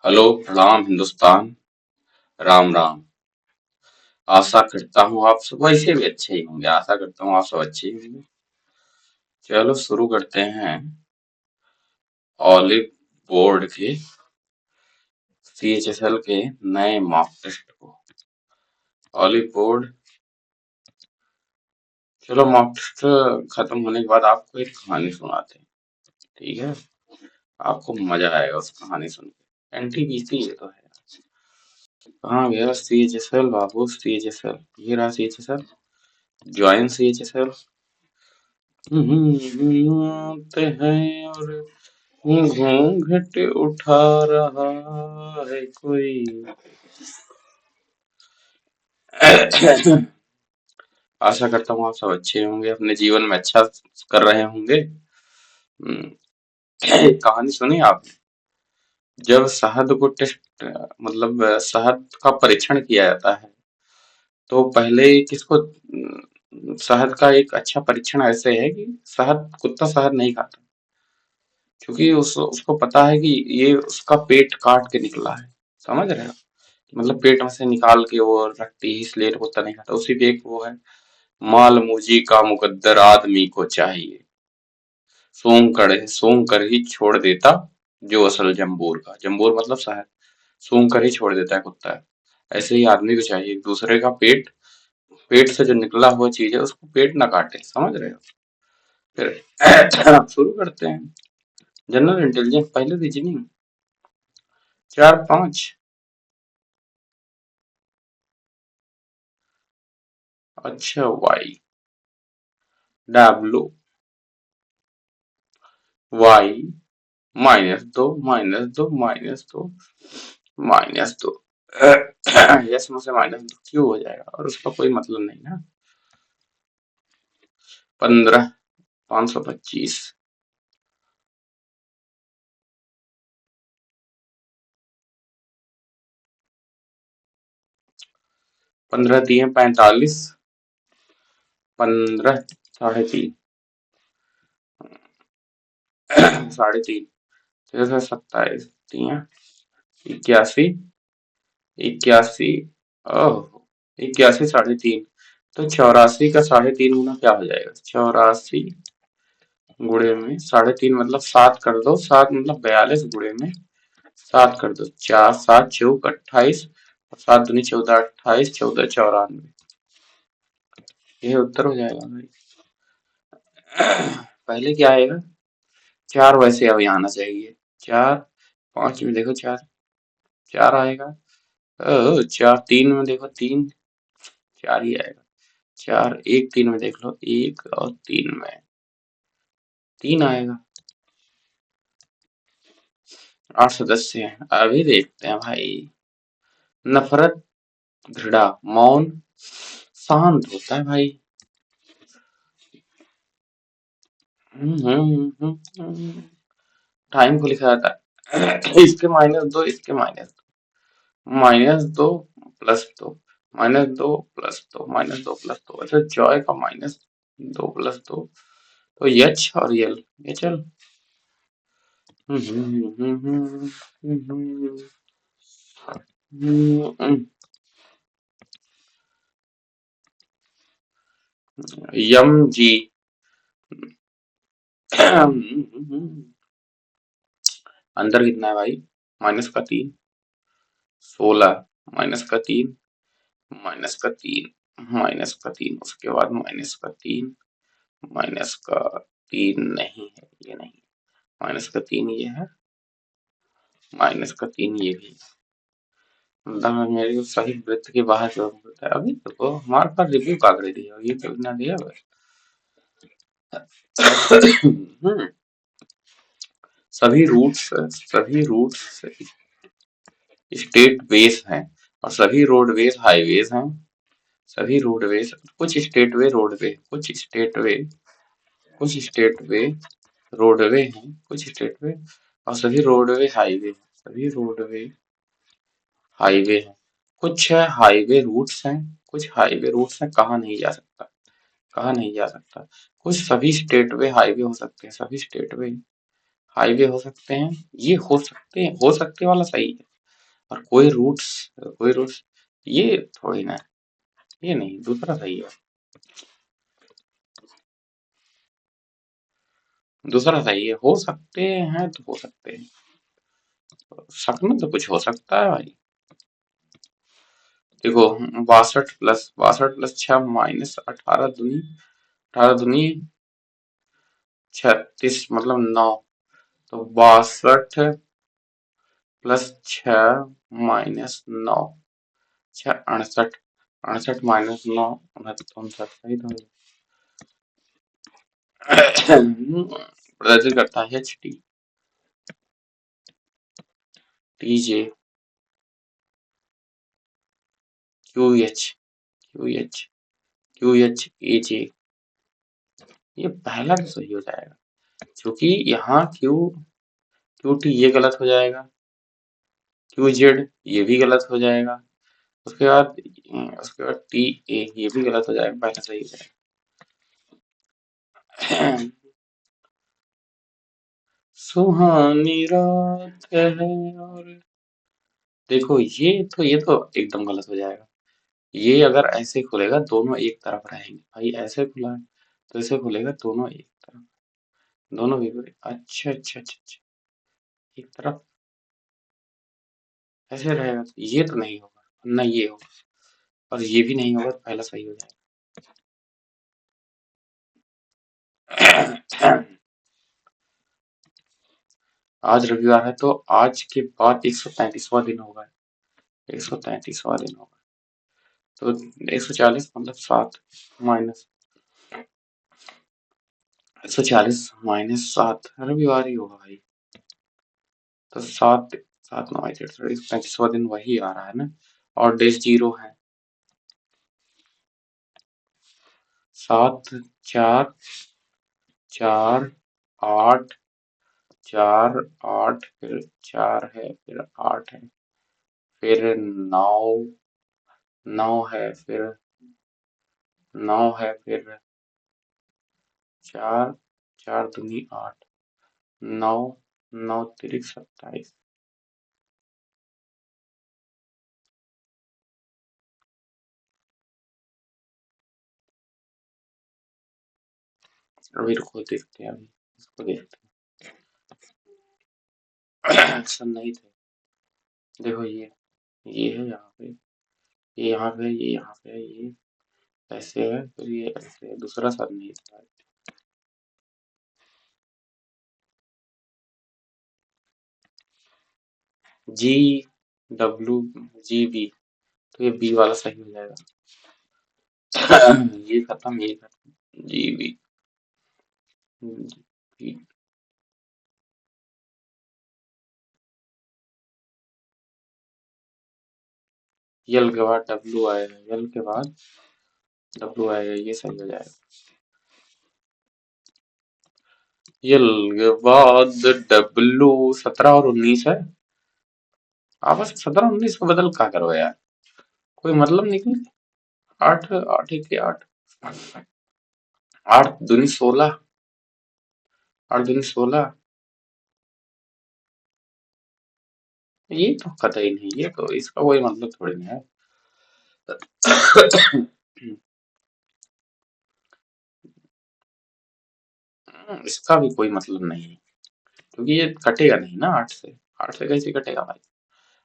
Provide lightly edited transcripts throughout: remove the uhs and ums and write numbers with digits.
Hello प्रणाम हिंदुस्तान। राम राम। आशा करता हूँ आप सब वैसे भी अच्छे ही होंगे। आशा करता हूँ आप सब अच्छे ही होंगे। चलो शुरू करते हैं ऑलिव बोर्ड के सीएचएसएल के नए मॉक टेस्ट को। ऑलिव बोर्ड, चलो मॉक टेस्ट खत्म होने के बाद आपको एक कहानी सुनाते हैं। ठीक है, आपको मजा आएगा उस कहानी सुन के। एनटीपीसी ये तो है। कहाँ गया सीएचएसएल बाबू? सीएचएसएल ये रहा सीएचएसएल। ज्वाइन सीएचएसएल होते हैं और घूंघट उठा रहा है कोई। आशा करता हूँ आप सब अच्छे होंगे, अपने जीवन में अच्छा कर रहे होंगे। एक कहानी सुनी आपने? जब शहद को टेस्ट मतलब शहद का परीक्षण किया जाता है तो पहले किसको शहद का एक अच्छा परीक्षण ऐसे है कि शहद कुत्ता शहद नहीं खाता, क्योंकि उसको पता है कि ये उसका पेट काट के निकला है। समझ रहे हो? मतलब पेट में से निकाल के वो रखती है, इसलिए कुत्ता नहीं खाता। उसी पे एक वो है, माल मूजी का मुकद्दर आदमी को चाहिए, सूंघ कर ही छोड़ देता जो असल जम्बूर का। जम्बूर मतलब शहद। सूंघ कर ही छोड़ देता है कुत्ता। ऐसे ही आदमी को चाहिए दूसरे का पेट, पेट से जो निकला हुआ चीज है उसको पेट ना काटे। समझ रहे हो? फिर शुरू करते हैं। जनरल इंटेलिजेंस पहले रीजनिंग 4 5। अच्छा, वाई डब्लू वाई -2 यस में से -2 क्यों हो जाएगा? और उसका कोई मतलब नहीं ना। 15 525। 15 दिए 45। 15 3.5 3.5 6 27 दिए 81। 81 ओह 81 3.5। तो 84 का 3.5 गुना क्या हो जाएगा? 84 गुणे में 3.5 मतलब 7 कर दो। 7 मतलब 42 गुणे में 7 कर दो। 4 7 चौक 28 और 7 दूनी 14 28 14 94। ये उत्तर हो जाएगा भाई। पहले क्या आएगा? 4 वैसे अब यहाँ आना चाहिए। 4 5 में देखो 4 4 आएगा। 4 3 में देखो 3 4 ही आएगा। 4 1 3 में देख लो 1 और 3 में 3 आएगा। 8 सदस्य हैं, अभी देखते हैं भाई। नफरत, घृणा, मौन शांत होता है भाई। टाइम को लिखा जाता है इसके -2 इसके -2 +2 -2 +2 -2 +2। अच्छा, जॉय का -2 +2 तो यच और यल ये चल। यम जी अंदर कितना है भाई? -3 16 -3 -3 -3 उसके बाद -3 -3 नहीं है, ये नहीं। -3 ये है, -3 ये भी। मतलब मेरे सही वृत्त के बाहर जो होता है। अभी तो हमारे पास रिव्यू कागज दिया, ये तो ना दिया हुआ है। सभी रूट्स स्टेट बेस हैं और सभी रोडवेज हाईवेज हैं। सभी रोडवेज, कुछ स्टेट वे रोडवे, कुछ स्टेट वे रोडवे हैं, कुछ स्टेट वे और सभी रोडवे हाईवे, सभी रोडवे हाईवे हैं। कुछ हाईवे रूट्स हैं, कुछ हाईवे रूट्स हैं। कहाँ नहीं जा सकता, कहाँ नहीं जा सकता। कुछ सभी स्टेट वे हाईवे हो सकते हैं, सभी स्टेट वे हाईवे हो सकते हैं। ये हो सकते हैं, हो सकते वाला सही है। और कोई रूट्स ये थोड़ी ना, ये नहीं, दूसरा सही है, दूसरा सही है। हो सकते हैं तो हो सकते हैं, शक में तो कुछ हो सकता है भाई। देखो 62 प्लस 6 माइनस 18 दूनी 36 मतलब 9। तो 62 प्लस 6 माइनस 9, 6 68, 68 - 9 59 सही तो प्रदर्शित करता है TJ QH QH QHAJ। ये पहला तो सही हो जाएगा, क्योंकि यहाँ QT ये गलत हो जाएगा, QZ ये भी गलत हो जाएगा, उसके बाद TA ये भी गलत हो जाएगा, पहला सही हो जाएगा। सुहानी रात है और देखो ये तो एकदम गलत हो जाएगा। ये अगर ऐसे खुलेगा दोनों एक तरफ रहेंगे भाई, ऐसे खुला है तो ऐसे खुलेगा दोनों एक तरफ, दोनों भी खुले। अच्छा अच्छा अच्छा अच्छा, एक तरफ ऐसे रहेगा तो ये तो नहीं होगा ना, ये होगा और ये भी नहीं होगा, तो पहला सही हो जाएगा। आज रविवार है तो आज के बाद 133वां दिन होगा, 133वां दिन होगा, तो 140 मतलब 7 माइनस 140 - 7 रविवार ही होगा भाई। तो 7 7 9 135वां दिन वही आ रहा है ना, और डेज 0 है। 7 4 4 8 4 8 फिर 4 है, फिर 8 है, फिर 9 9 है, फिर 9 है, फिर 4 4 दूनी 8 9 9 तिरिक 27। अभी रुको देखते हैं, अभी इसको देखते हैं। अच्छा नहीं थे, देखो ये है यहाँ पे, ये यहाँ पे, ये यहाँ पे, ये ऐसे है, फिर ये ऐसे है, दूसरा सर नहीं था। GWGB, तो ये बी वाला सही हो जाएगा। ये खत्म, ये खत्म, GB यल के बाद W आएगा, यल के बाद W आएगा, ये सही हो जाएगा। यल के बाद W 17 और 19 है। आपस 17 19 को बदल क्या करो यार, कोई मतलब निकले। 8 8 1 8 8 दूनी 16, 8 दूनी 16, ये तो कतई नहीं, ये तो इसका कोई मतलब थोड़ी नहीं है। इसका भी कोई मतलब नहीं है, क्योंकि ये कटेगा नहीं ना 8 से कैसे कटेगा भाई।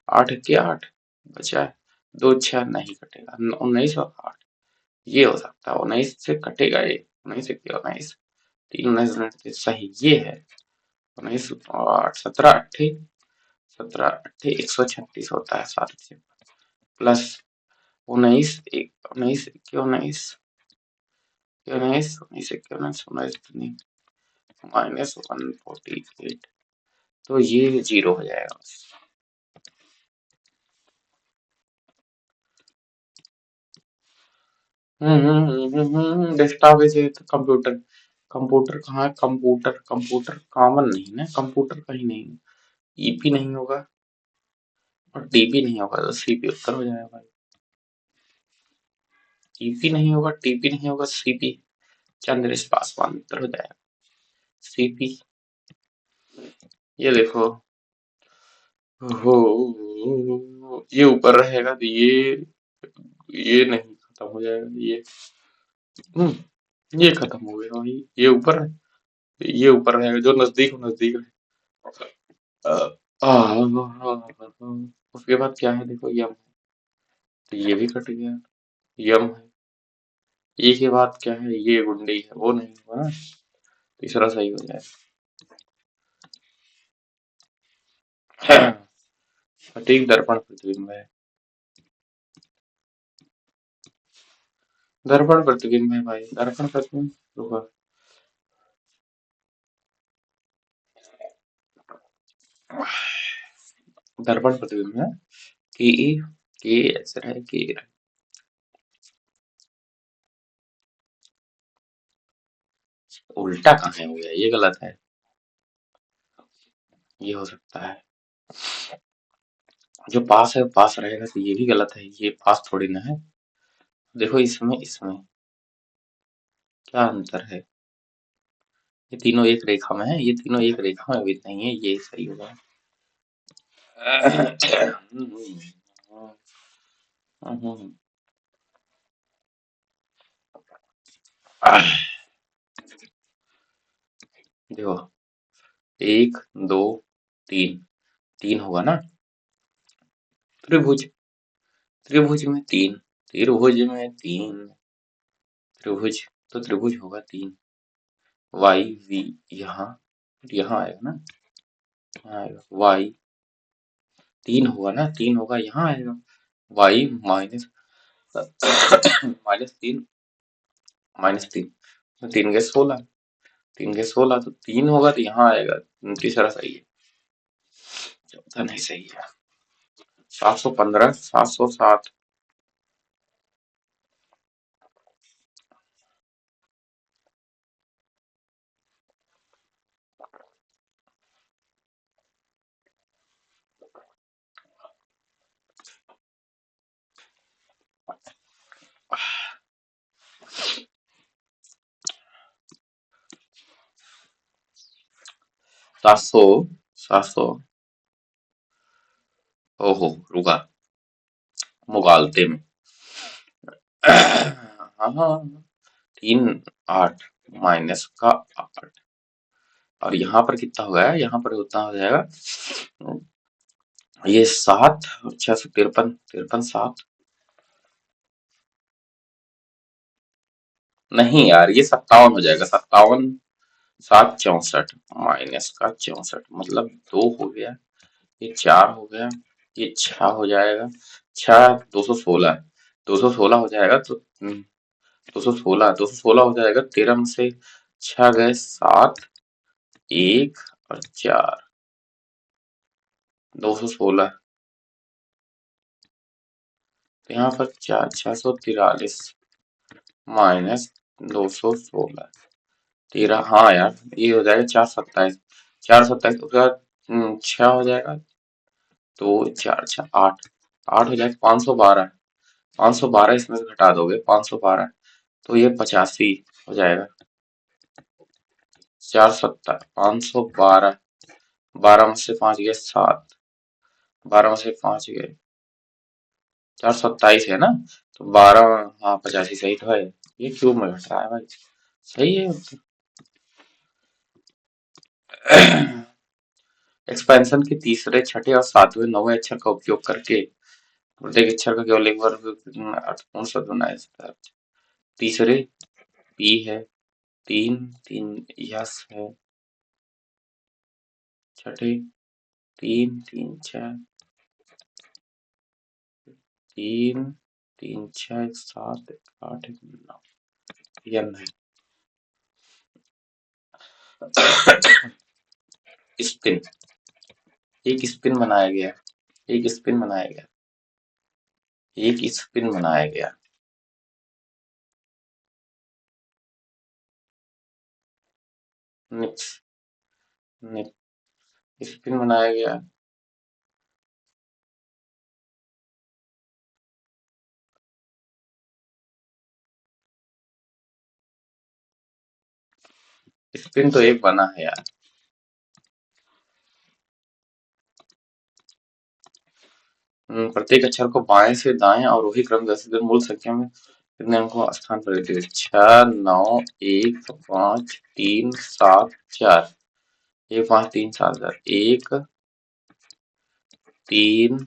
8 के 8 बचा है, 2 6 नहीं कटेगा, 19 और 8 ये हो सकता है, 19 से कटेगा ये, 19 से 19 3 19 29 सही ये है। 19 और 8 17 8 17 8 136 होता है, 7 से प्लस 19 19 19 19 19 19 19 माइनस 148, तो ये 0 हो जाएगा बस। डेस्कटॉप ऐसे तो कंप्यूटर, कंप्यूटर कहाँ है, कंप्यूटर कॉमन नहीं ना, कंप्यूटर कहीं नहीं, ईपी नहीं होगा और टीपी नहीं होगा, तो सीपी उत्तर हो जाएगा भाई। ईपी नहीं होगा, टीपी नहीं होगा, सीपी, चंद्रेश पासवान उत्तर हो जाएगा। सीपी, ये देखो, हो ये ऊपर रहेगा तो ये नहीं खत्म हो जाएगा ये खत्म हो गया भाई। ये ऊपर है, ये ऊपर रहेगा, जो नजदीक हो नजदीक रहे। उसके बाद क्या है देखो, यम। तो ये भी कट गया, यम है। ये के बाद क्या है, ये गुंडी है, वो नहीं हुआ ना, तीसरा सही हो जाए। सटीक दर्पण प्रतिबिंब है, दर्पण प्रतिबिंब है भाई, दर्पण प्रतिबिंब। रुको, दर्पण प्रतिबिंब है, के के ऐसा है के। उल्टा कहाँ हो गया, ये गलत है, ये हो सकता है। जो पास है वो पास रहेगा, तो ये भी गलत है, ये पास थोड़ी ना है। देखो इसमें इसमें क्या अंतर है, ये तीनों एक रेखा में है, ये तीनों एक रेखा में भी नहीं है, ये सही होगा। देखो, एक, दो, तीन, तीन होगा ना, त्रिभुज, त्रिभुज में तीन, त्रिभुज में तीन, त्रिभुज, तो त्रिभुज होगा तीन, वाई वी, यहाँ यहाँ आएगा ना, यहाँ आएगा वाई, तीन होगा ना, तीन होगा यहाँ आएगा, वाई माइनस माइनस तीन, माइनस तीन, तो तीन के 16, तीन के 16, तो तीन होगा तो यहाँ आएगा, तीसरा सही है, चौथा नहीं सही है। 715, 707, 700, 700, ओहो, रुका, मुगालते में। हाँ हाँ, तीन, आठ, माइनस का 8, और यहाँ पर कितना हो गया, यहाँ पर उतना हो जाएगा, ये 7 और 653, 53, 7, नहीं यार, ये 57 हो जाएगा, 57, 7, 64, माइनस का 64, मतलब 2 हो गया, ये 4 हो गया, ये 6 हो जाएगा, 6, 216, 216 हो जाएगा, तो 216, 216 हो जाएगा, 13 में से 6 गए 7, 1 और 4, 216, तो यहाँ पर 4, 643, माइनस 216, 13, हाँ यार, ये हो जाएगा 427, 427, उसके बाद 6 हो जाएगा, तो 4, 6, 8, 8 हो जाएगा, 512, 512 इसमें से घटा दोगे, 512, तो ये 85 हो जाएगा, 470, 512, 12 में से 5 गए 7, 12 में से 5 गए, 427 है ना, तो 12, हाँ 85 सही तो है, ये क्यों में घट रहा है भाई, सही है। एक्सपेंशन के तीसरे, छठे और सातवें, नौवें अक्षर का उपयोग करके प्रत्येक अक्षर का केवल एक बार अर्थपूर्ण शब्द बनाया जाता है। तीसरे पी है, तीन, तीन यस है, छठे तीन, तीन छह, तीन, तीन छह, 7, 8, 9, यन है। स्पिन, एक स्पिन बनाया गया, एक स्पिन बनाया गया, एक स्पिन बनाया गया, निक्स, स्पिन बनाया गया, स्पिन तो एक बना है यार, प्रत्येक अक्षर को बाएं से दाएं और वही क्रम जैसे मूल संख्या में कितने अंकों का स्थान प्रति 6, 9, 1, 5, 3, 7, 4। 1, 5, 3, 7, 4। 1, 3,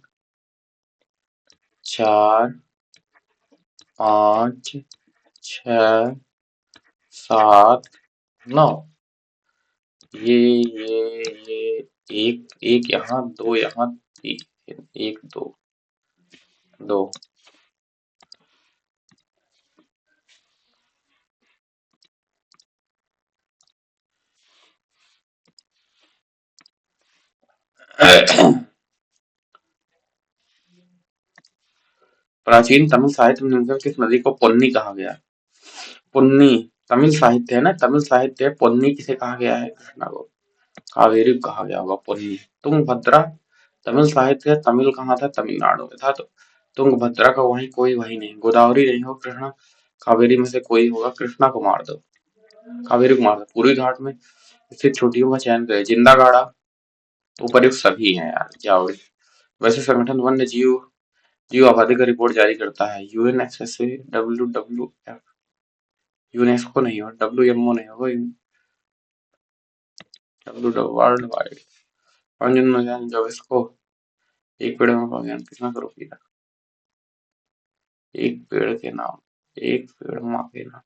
4, 5, 6, 7, 9। ये एक एक यहाँ, दो यहाँ, तीन, एक, दो, दो। प्राचीन तमिल साहित्य में निम्नलिखित किस नदी को पोन्नी कहा गया है? पुन्नी तमिल साहित्य है ना, तमिल साहित्य है। पुन्नी किसे कहा गया है? कृष्णा को। कावेरी को कहा गया होगा पुन्नी। तुंगभद्रा तमिल साहित्य है। तमिल कहाँ था? तमिलनाडु में था। तो तुंगभद्रा का वही कोई वही नहीं। गोदावरी नहीं हो, कृष्णा कावेरी में से कोई होगा। कृष्णा को मार दो, कावेरी को मार दो। पूर्वी घाट में स्थित चोटियों का चयन करें। जिंदा गाड़ा, उपर्युक्त सभी हैं यार। जाओगे वैसे संगठन वन्य जीव जीव आबादी का रिपोर्ट जारी करता है। यूएनएफसीसी, WWF, यूनेस्को नहीं हो, WMO नहीं होगा, वर्ल्ड वाइड फाउंडेशन जो इसको एक पेड़ में अभियान कितना करो किया? एक पेड़ के नाम, एक पेड़ माँ के नाम।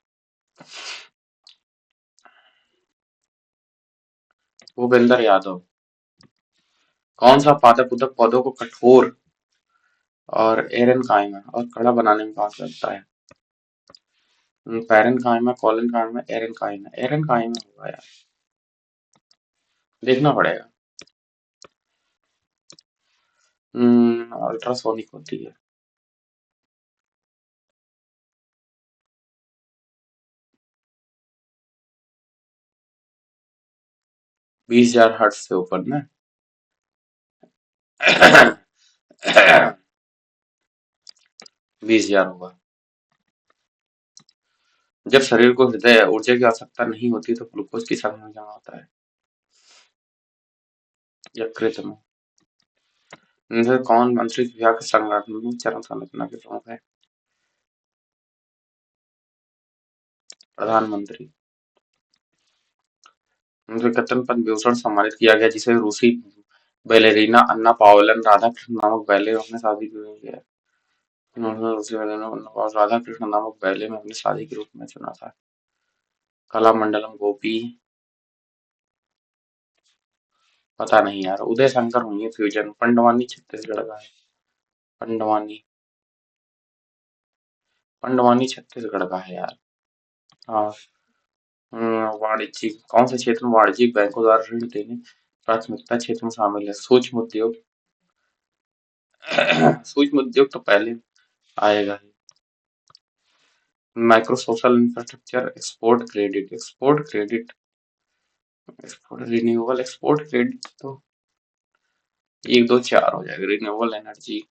भूपेंद्र यादव। कौन सा पादप उदक पौधों को कठोर और एरन कायम है और कड़ा बनाने में काम करता है? पैरन कायम है, कॉलन कायम है, एरन कायम है। एरन कायम होगा यार, देखना पड़ेगा। अल्ट्रासोनिक होती है। 20,000 हर्ट्ज से ऊपर ना। 20,000 होगा। जब शरीर को हृदय ऊर्जा की आवश्यकता नहीं होती तो ग्लूकोज किस अंग में जमा होता है? यकृत में। इनसे कौन मंत्री विभाग के संगठन चरम संरचना के प्रमुख है? प्रधानमंत्री। उनसे कत्न पद्मभूषण सम्मानित किया गया जिसे रूसी बैलेरिना अन्ना पाओलन राधा कृष्ण नामक बैले में अपने शादी के रूप में किया। उन्होंने रूसी बैलेरिना अन्ना राधा कृष्ण नामक बैले में अपनी शादी के रूप में चुना था। कलामंडलम गोपी, पता नहीं यार। उदय शंकर होंगे फ्यूजन। पंडवानी छत्तीसगढ़ का है। पंडवानी, पंडवानी छत्तीसगढ़ का है यार। हाँ। वाणिज्यिक कौन से क्षेत्र में वाणिज्यिक बैंकों द्वारा ऋण देने प्राथमिकता क्षेत्र में शामिल है? सूक्ष्म उद्योग। सूक्ष्म उद्योग तो पहले आएगा ही। Micro social infrastructure, export credit, export credit, export renewable, export credit तो 1, 2, 4 हो जाएगा। Renewable energy.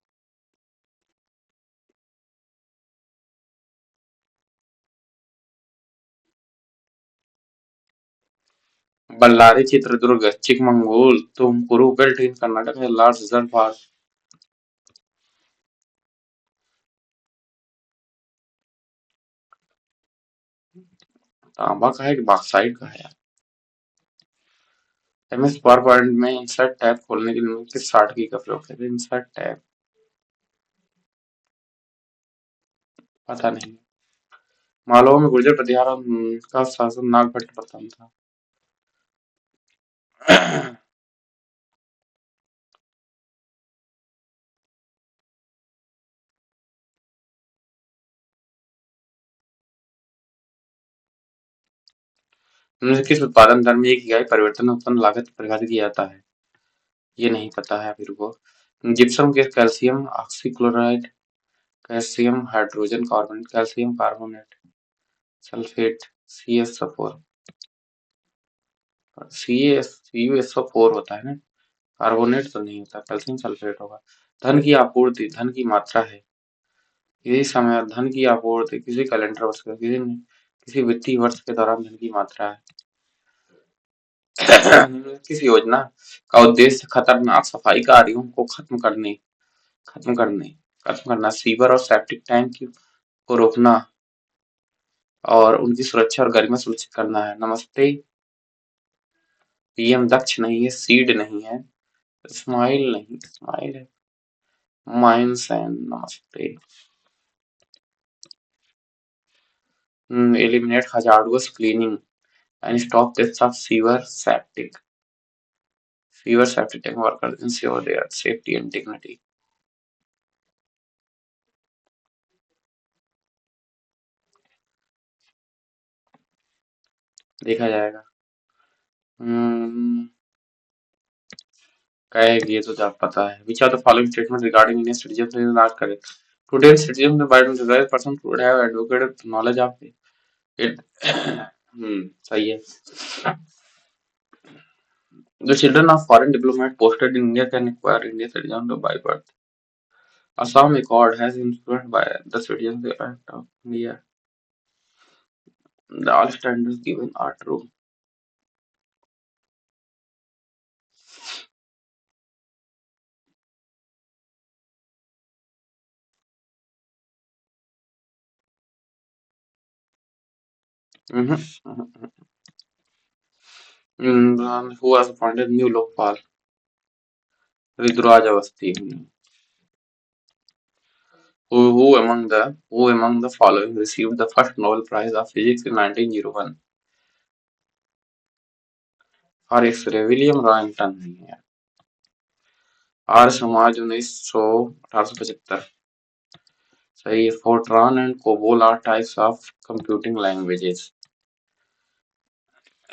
Ballari, Chitradurga, Chikmagalur, Tumakuru built in Karnataka a large reserve for तांबा का है कि बॉक्साइट का है? एमएस पावर पॉइंट में इंसर्ट टैब खोलने के लिए किस शॉर्टकट का प्रयोग करें? इंसर्ट टैब, पता नहीं। मालवा में गुर्जर प्रतिहार का शासन नागभट्ट प्रथम था। इनमें से किस उत्पादन दर में एक इकाई परिवर्तन में उत्पन्न लागत परिभाषित किया जाता है? ये नहीं पता है फिर को। जिप्सम के calcium oxychloride, calcium hydrogen carbonate, calcium carbonate, sulphate, CaSO4, CuSO4 होता है ना। कार्बोनेट तो नहीं होता, कैल्शियम सल्फेट होगा। धन की आपूर्ति धन की मात्रा है। किसी समय धन की आपूर्ति किसी कैलेंडर वर्ष का किसी वित्तीय वर्ष के दौरान धन की मात्रा है। किस योजना का उद्देश्य खतरनाक सफाई कार्यों को खत्म करने खत्म करना, सीवर और सेप्टिक टैंक को रोकना और उनकी सुरक्षा और गरिमा सुनिश्चित करना है। नमस्ते, पीएम दक्ष नहीं है, सीड नहीं है, स्माइल नहीं, स्माइल है, माइंस एंड नमस्ते। Eliminate hazardous cleaning and stop deaths of septic tank workers, ensure their safety and dignity. देखा जाएगा। कहेगी ये तो जब पता है। Which are the following statements regarding Indian citizens is not correct? Today citizens by the person would have advocated knowledge of it. सही है। The children of foreign diplomats posted in India can acquire Indian citizenship by birth. Assam Accord has influenced by the Citizenship Act of India. The all standards given are true. Who has appointed new Lokpal? Riduraj Awasthi. Who among the following received the first Nobel Prize of Physics in 1901? और X-ray William रॉयंगटन नहीं है। आर्य समाज 1875 सही है। Fortran and COBOL are types of computing languages.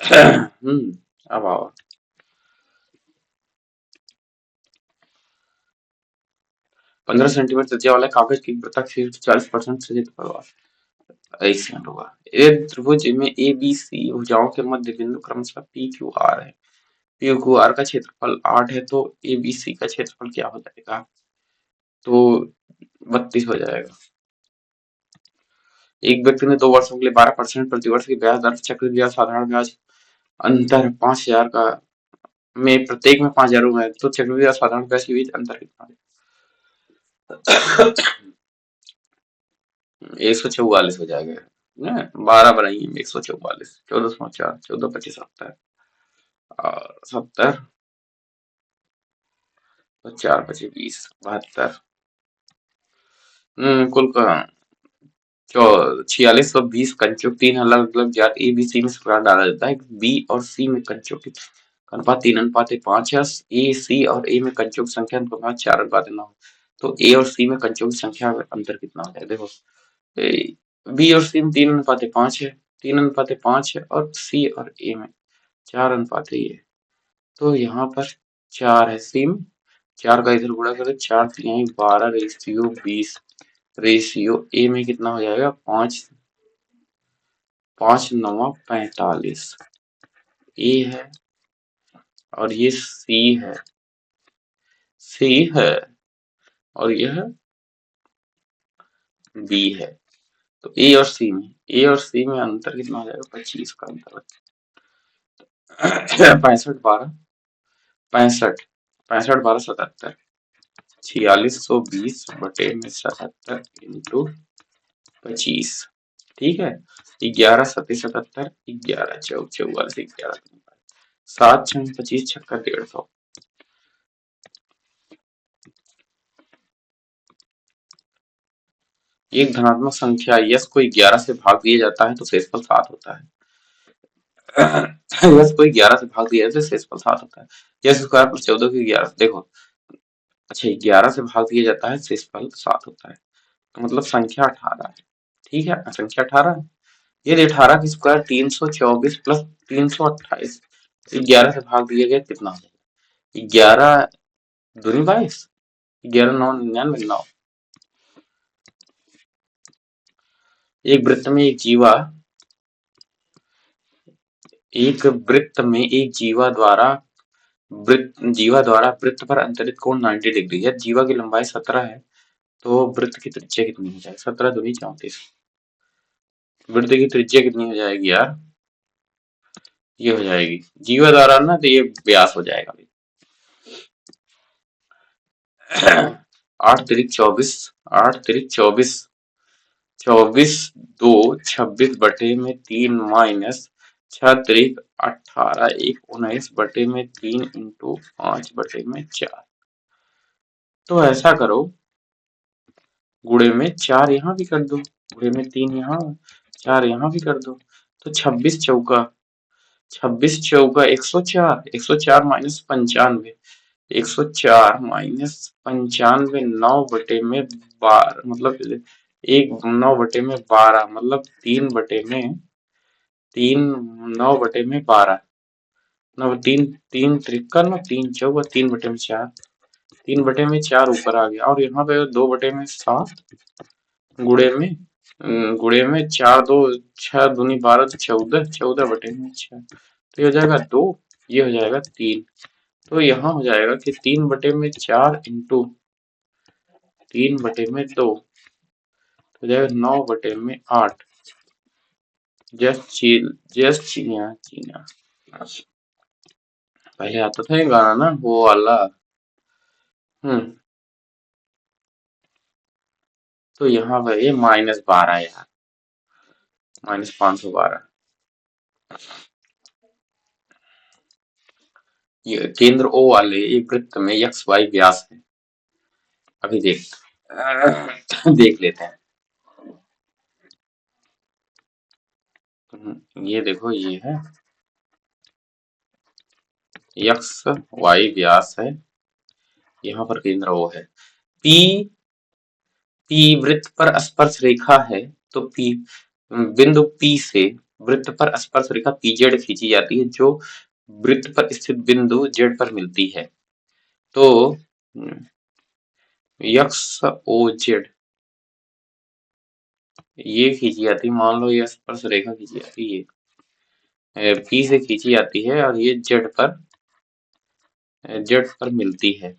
अब आओ। 15 centimetre त्रिज्या वाले कागज की वृत्तक शीर्ष 40% से एक सेकंड होगा। एक त्रिभुज में ए बी सी भुजाओं के मध्य बिंदु क्रमशः पी क्यू आर है। पी क्यू आर का क्षेत्रफल 8 है तो ए बी सी का क्षेत्रफल क्या हो जाएगा? तो 32 हो जाएगा। एक व्यक्ति ने 2 वर्षों के लिए 12% प्रतिवर्ष की ब्याज दर चक्रवृद्धि साधारण ब्याज अंतर 5,000 का में प्रत्येक में 5,000 रुपए है तो चक्रवृद्धि और साधारण ब्याज के बीच अंतर कितना है? 144 हो जाएगा। 12 बनाइए 144 1404 14 25 70 और 70 4 25 20 72 कुल 4620 कंचुक 3 अलग अलग जात ए बी सी में प्रकार डाला जाता है। बी और सी में कंचुक की अनुपात 3:5 है। ए सी और ए में कंचुक संख्या अनुपात 4:9। तो ए और सी में कंचुक की संख्या में अंतर कितना हो जाएगा? देखो बी और सी में 3:5 है, 3:5 है और सी और ए में 4:1 है। तो यहाँ पर 4 है, सी में 4 का इधर गुणा करें 4 3 12 रेशियो 20 रेशियो ए में कितना हो जाएगा? 5 5 9 45 ए है और ये सी है और यह बी है। तो ए और सी में अंतर कितना हो जाएगा? 25 का अंतर 65 12 65 65 12 77 4620 बटे में 77 इंटू 25 ठीक है। 11 7 77 11 44 11 7 6 25 छक्का 150। एक धनात्मक संख्या यस को 11 से भाग दिया जाता है तो शेषफल 7 होता है। यस को 11 से भाग दिया जाता है शेषफल 7 होता है। यस स्क्वायर प्लस 14 की 11 देखो अच्छा 11 से भाग दिया जाता है शेषफल 7 होता है तो मतलब संख्या 18 है। ठीक है संख्या 18 है। ये 18 की स्क्वायर 324 प्लस 328 11 से भाग दिया गया कितना हो जाएगा? 11 दूनी 22 11 9 99 9। एक वृत्त में एक जीवा द्वारा वृत्त पर अंतरित कोण 90 डिग्री है। जीवा की लंबाई 17 है तो वृत्त की त्रिज्या कितनी हो जाएगी? 17 दूनी 34। वृत्त की त्रिज्या कितनी हो जाएगी यार? ये हो जाएगी जीवा द्वारा ना तो ये व्यास हो जाएगा। 8 तिरिक 24, 8 तिरिक 24, 24 2 26/3 माइनस 6 तिरिक 18 1 19/3 इंटू 5/4। तो ऐसा करो, गुणे में 4 यहाँ भी कर दो, गुणे में 3 यहाँ, 4 यहाँ भी कर दो। तो 26 चौका 104, 104 माइनस 95, 104 माइनस 95 9/12 मतलब 9/12 मतलब 9/12 नौ तीन तीन त्रिका ना 3 चौका 3/4, 3/4 ऊपर आ गया और यहाँ पे 2/7 गुणे में 4 2 6 दूनी 12 तो 14, 14/6 तो ये हो जाएगा 2, ये हो जाएगा 3। तो यहाँ हो जाएगा कि 3/4 इंटू 3/2 हो जाएगा 9/8। जस्ट चीना पहले आता था ये गाना ना, वो वाला। तो यहाँ पे ये -12 यार, -512। ये केंद्र O वाले एक वृत्त में x y व्यास है। अभी देख लेते हैं। ये देखो, ये है x y व्यास है, यहाँ पर केंद्र O है। P वृत्त पर स्पर्श रेखा है, तो P बिंदु P से वृत्त पर स्पर्श रेखा PZ खींची जाती है, जो वृत्त पर स्थित बिंदु Z पर मिलती है। तो XOZ ये खींची जाती है, मान लो ये स्पर्श रेखा खींची जाती है, P से खींची जाती है और ये Z पर मिलती है।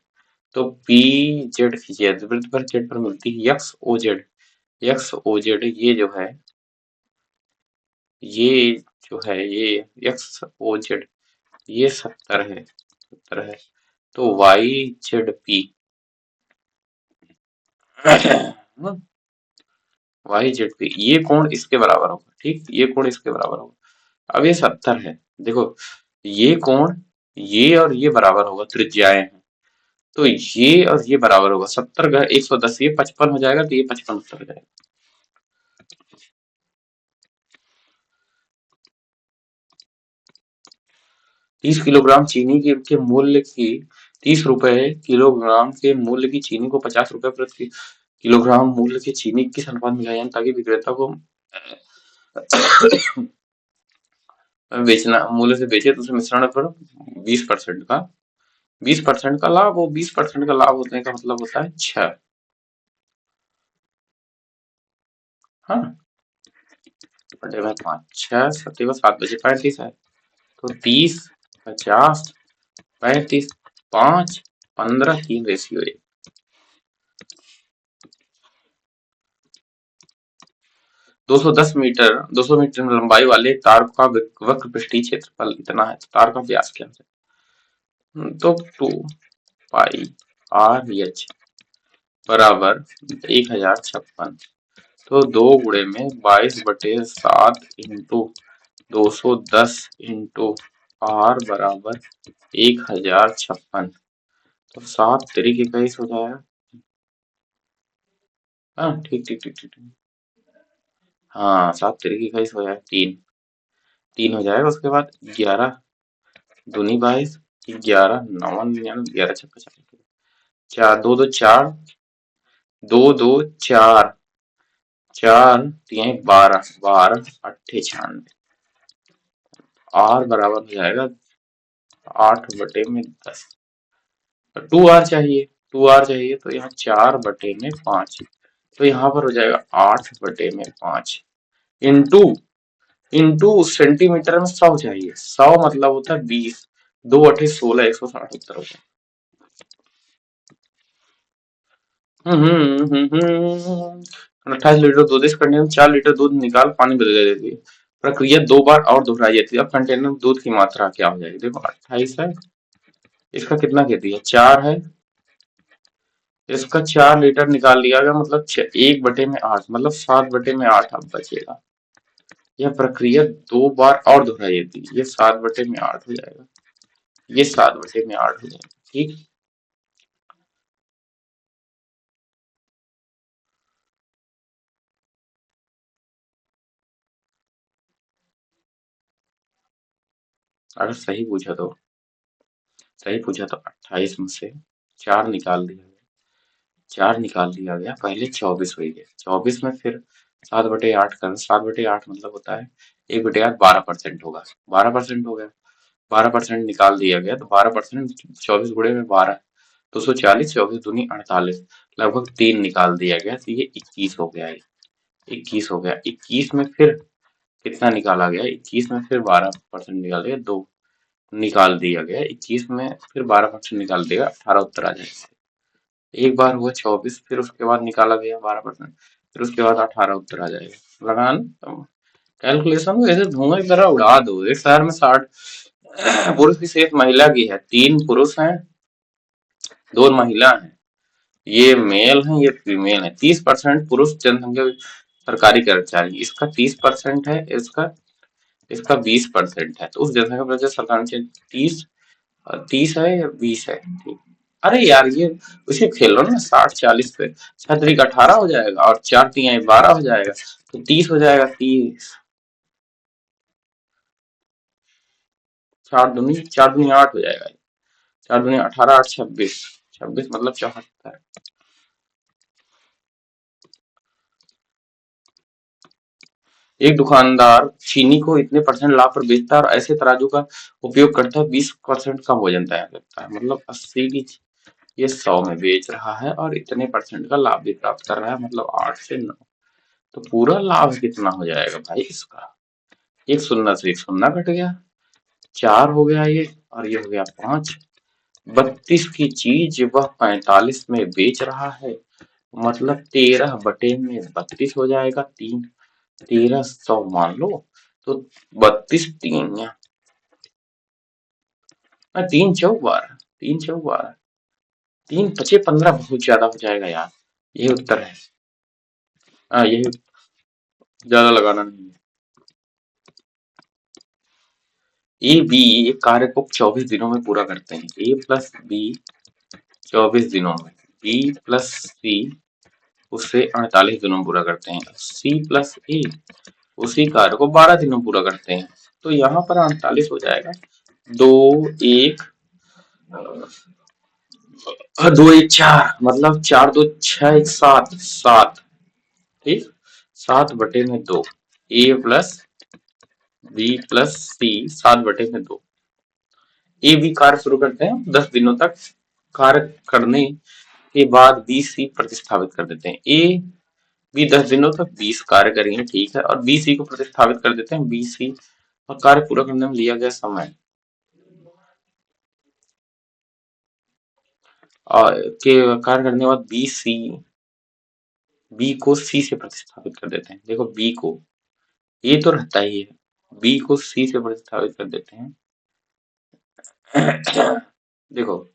तो PZ खींची जाती है, वृत्त पर Z पर मिलती है। XOZ ये जो है, ये XOZ ये 70 है, 70 है। तो YZP YZP ये कोण इसके बराबर होगा, ठीक, ये कोण इसके बराबर होगा। अब ये 70 है, देखो ये कोण ये और ये बराबर होगा, त्रिज्याएं हैं, तो ये और ये बराबर होगा। 70 का 110, ये 55 हो जाएगा, तो ये 55 उत्तर हो जाएगा। 30 किलोग्राम चीनी के मूल्य की 30 रुपए किलोग्राम के मूल्य की चीनी को 50 रुपए प्रति किलोग्राम मूल्य की चीनी किस अनुपात में मिलाया, ताकि विक्रेता को बेचना मूल्य से बेचे, तो उसे मिश्रण पर 20% का 20% का लाभ हो। 20% का लाभ होने का मतलब होता है 6। हाँ, 5 6 7 7 बजे 35 है, तो 30 50 35 5 15 3 रेशियो 1। 210 मीटर 200 मीटर लंबाई वाले तार का वक्र पृष्ठीय क्षेत्रफल इतना है, तो तार का व्यास क्या है? तो 2 पाई RH बराबर 1056। तो 2 गुणे में 22/7 इंटू 210 इंटू R बराबर 1056। तो 7 तिरिक 21 हो जाएगा। हाँ, ठीक ठीक ठीक ठीक ठीक। हाँ, 7 तिरिक 21 हो जाएगा, 3 हो जाएगा। उसके बाद 11 दूनी 22, 11 9 99, 11 छक्का 4 2 2 4 2 2 4 4 3 12 12 8 96। R बराबर हो जाएगा 8/10। 2R चाहिए, 2R चाहिए, तो यहाँ 4/5। तो यहाँ पर हो जाएगा 8/5 इंटू सेंटीमीटर में 100 चाहिए। 100 मतलब होता है 20, 2 8 16 160 उत्तर होता है। 28 लीटर दूध, इस कंटेनर में 4 लीटर दूध निकाल पानी बदल देती है। प्रक्रिया 2 बार और दोहराई जाती है। अब कंटेनर में दूध की मात्रा क्या हो जाएगी? देखो 28 है, इसका कितना कह दिया 4 है, इसका 4 लीटर निकाल लिया गया, मतलब 1/8 मतलब 7/8 अब बचेगा। यह प्रक्रिया 2 बार और दोहराई थी, ये 7/8 हो जाएगा, ये 7/8 हो जाएगा। ठीक। अगर सही पूछा तो 28 में से 4 निकाल दिया गया, पहले 24 हुई गया, 24 में फिर 7/8 कर, 7/8 मतलब होता है 1/8 12% होगा, 12% हो गया, 12% निकाल दिया गया, तो 12% 24 गुणे में 12, 240, 24 दूनी 48, लगभग 3 निकाल दिया गया, तो ये 21 हो गया, 21 हो गया। 21 में फिर कितना निकाला गया, 21 में फिर 12% निकाल दिया, 2 निकाल दिया गया, 21 में फिर 12% निकाल दिया, 18 उत्तर आ जाएगा। एक बार हुआ 24, फिर उसके बाद निकाला गया 12%, फिर उसके बाद 18 उत्तर आ जाएगा। लगान कैलकुलेशन को ऐसे धुआं की तरह उड़ा दो। एक शहर में 60 पुरुष की शेष महिला की है, 3 पुरुष हैं, 2 महिला हैं, ये मेल है, ये फीमेल है। 30% पुरुष जनसंख्या सरकारी कर्मचारी, इसका 30% है, इसका इसका 20% है, तो उस जनसंख्या पर जो सरकार 30 30 है या 20 है। ठीक। अरे यार ये उसे खेल लो ना, 60-40 पे 6 3 18 हो जाएगा, और 4 3 12 हो जाएगा, तो 30 हो जाएगा, 30। 4 दूनी 8 हो जाएगा, 4 दूनी 18, 8 26, 26 मतलब 74। एक दुकानदार चीनी को इतने परसेंट लाभ पर बेचता है और ऐसे तराजू का उपयोग करता है 20% कम वजन तय करता है, मतलब 80 की ये 100 में बेच रहा है और इतने परसेंट का लाभ भी प्राप्त कर रहा है, मतलब 8 से 9। तो पूरा लाभ कितना हो जाएगा भाई इसका? एक शून्य से एक शून्य कट गया, 4 हो गया ये, और ये हो गया 5। 32 की चीज वह 45 में बेच रहा है, मतलब 13/32 हो जाएगा, 1300 मान लो, तो 32 3 या 3 चौक 12, 3 चौक 12, 3 5 15 बहुत ज्यादा हो जाएगा यार। यही उत्तर है। हाँ यही, ज्यादा लगाना नहीं है। ए बी एक कार्य को 24 दिनों में पूरा करते हैं, ए प्लस बी 24 दिनों में, बी प्लस सी उसे 48 दिनों में पूरा करते हैं, सी प्लस ए उसी कार्य को 12 दिनों में पूरा करते हैं, तो यहाँ पर 48 हो जाएगा। 2 1 2 1 4, मतलब 4 2 6 1 7, ठीक, 7/2, A plus B plus C 7/2। A B कार्य शुरू करते हैं, 10 दिनों तक कार्य करने के बाद बी सी प्रतिस्थापित कर देते हैं। ए बी 10 दिनों तक 20 कार्य करेंगे, ठीक है, और बी सी को प्रतिस्थापित कर देते हैं, बी सी और कार्य पूरा करने में लिया गया समय और के कार्य करने के बाद बी को सी से प्रतिस्थापित कर देते हैं। देखो बी को, ये तो रहता ही है, बी को सी से प्रतिस्थापित कर देते हैं। देखो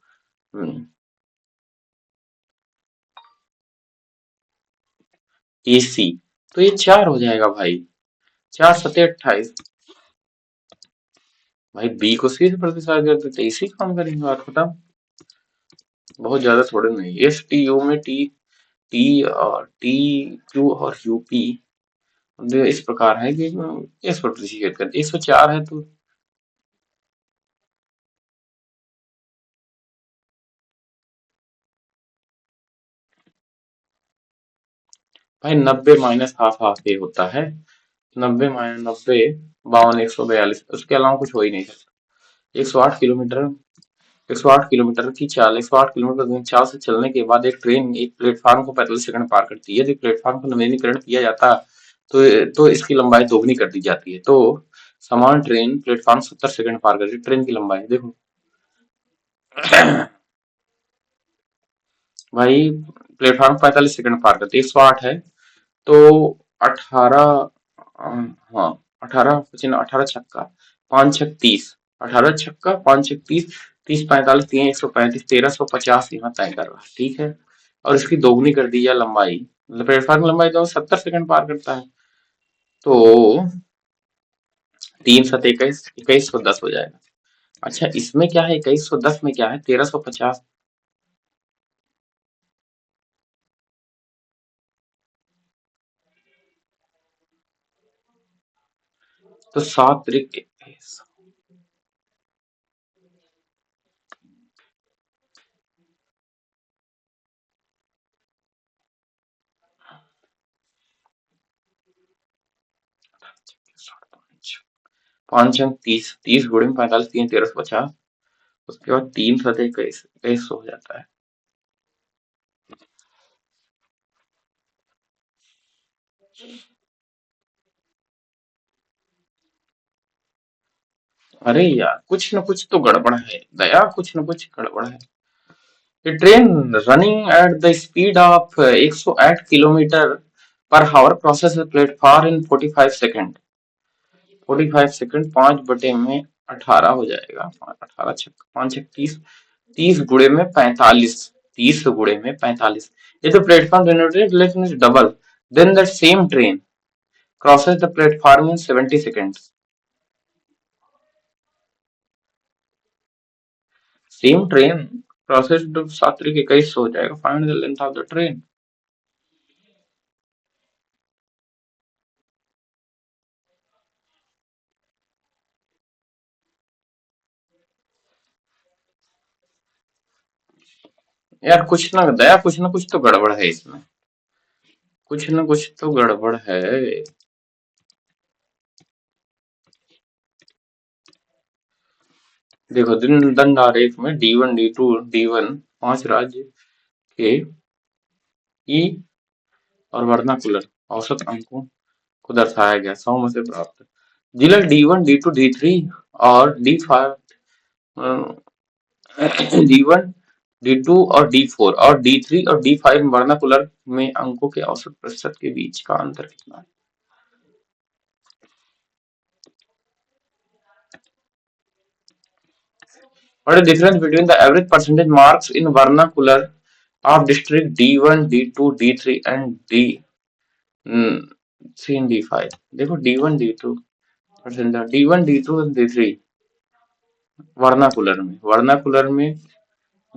ए सी, तो ये 4 हो जाएगा भाई, 4 7 28। भाई बी को सी से प्रतिस्थापित कर देते, इसी काम करेंगे, बात खत्म। बहुत ज्यादा थोड़े नहीं। एस टी यू में टी टी और टी क्यू और यूपी इस प्रकार है कि इस पर प्रतिशत करते, 104 है तो भाई 90 माइनस हाफ हाफ ये होता है, 90 - 90 52 142, उसके अलावा कुछ हो ही नहीं सकता। 108 किलोमीटर, 108 किलोमीटर की चाल, 108 किलोमीटर की चाल से चलने के बाद एक ट्रेन एक प्लेटफार्म को 45 सेकंड पार करती है। यदि प्लेटफार्म का नवीनीकरण किया जाता तो इसकी लंबाई दोगुनी कर दी जाती है, तो समान ट्रेन प्लेटफार्म 70 सेकंड पार करती है। ट्रेन की लंबाई देखो भाई, प्लेटफार्म 45 सेकंड पार करती है, 108 है, तो 18, हाँ 18 18 छक्का 5 6 30, 18 छक्का 5 6 30, 30 45 3 135, 1350 यहाँ तय कर रहा है, ठीक है। और इसकी दोगुनी कर दी है लंबाई, मतलब प्लेटफॉर्म की लंबाई तो 70 सेकंड पार करता है, तो 3 7 21 2110 हो जाएगा। अच्छा इसमें क्या है, 2110 में क्या है, 1350। तो 7 3 21, 5 अंक 30, 30 गुणे में 45, 3 1350, उसके बाद 3 7 21 21 हो जाता है। अरे यार कुछ न कुछ तो गड़बड़ है दया, कुछ न कुछ गड़बड़ है। A train running at the speed of 108 kilometre पर हावर crosses the platform in 45 second. 45 second 5/18 हो जाएगा, 5 छक्का 5 छक 30, 30 गुणे में 45, 30 गुणे में 45। If the platform relation is double, then the same train crosses the platform in 70 seconds. Same train crosses the 7 3 21 हो जाएगा, find the length of the train। यार कुछ ना दया, कुछ ना कुछ तो गड़बड़ है इसमें, कुछ न कुछ तो गड़बड़ है। देखो दिन दंड आरेख में D1 D2 D1 5 राज्य के ई और वर्नाकुलर औसत अंकों को दर्शाया गया, 100 में से प्राप्त जिला D1 D2 D3 और D5, D1 D2 और D4 और D3 और D5 वर्नाकुलर में अंकों के औसत प्रतिशत के बीच का अंतर कितना है। What is the difference between the average percentage marks in vernacular of district D1 D2 D3 and D3 and D5? देखो D1 D2 percentage, D1 D2 and D3 vernacular में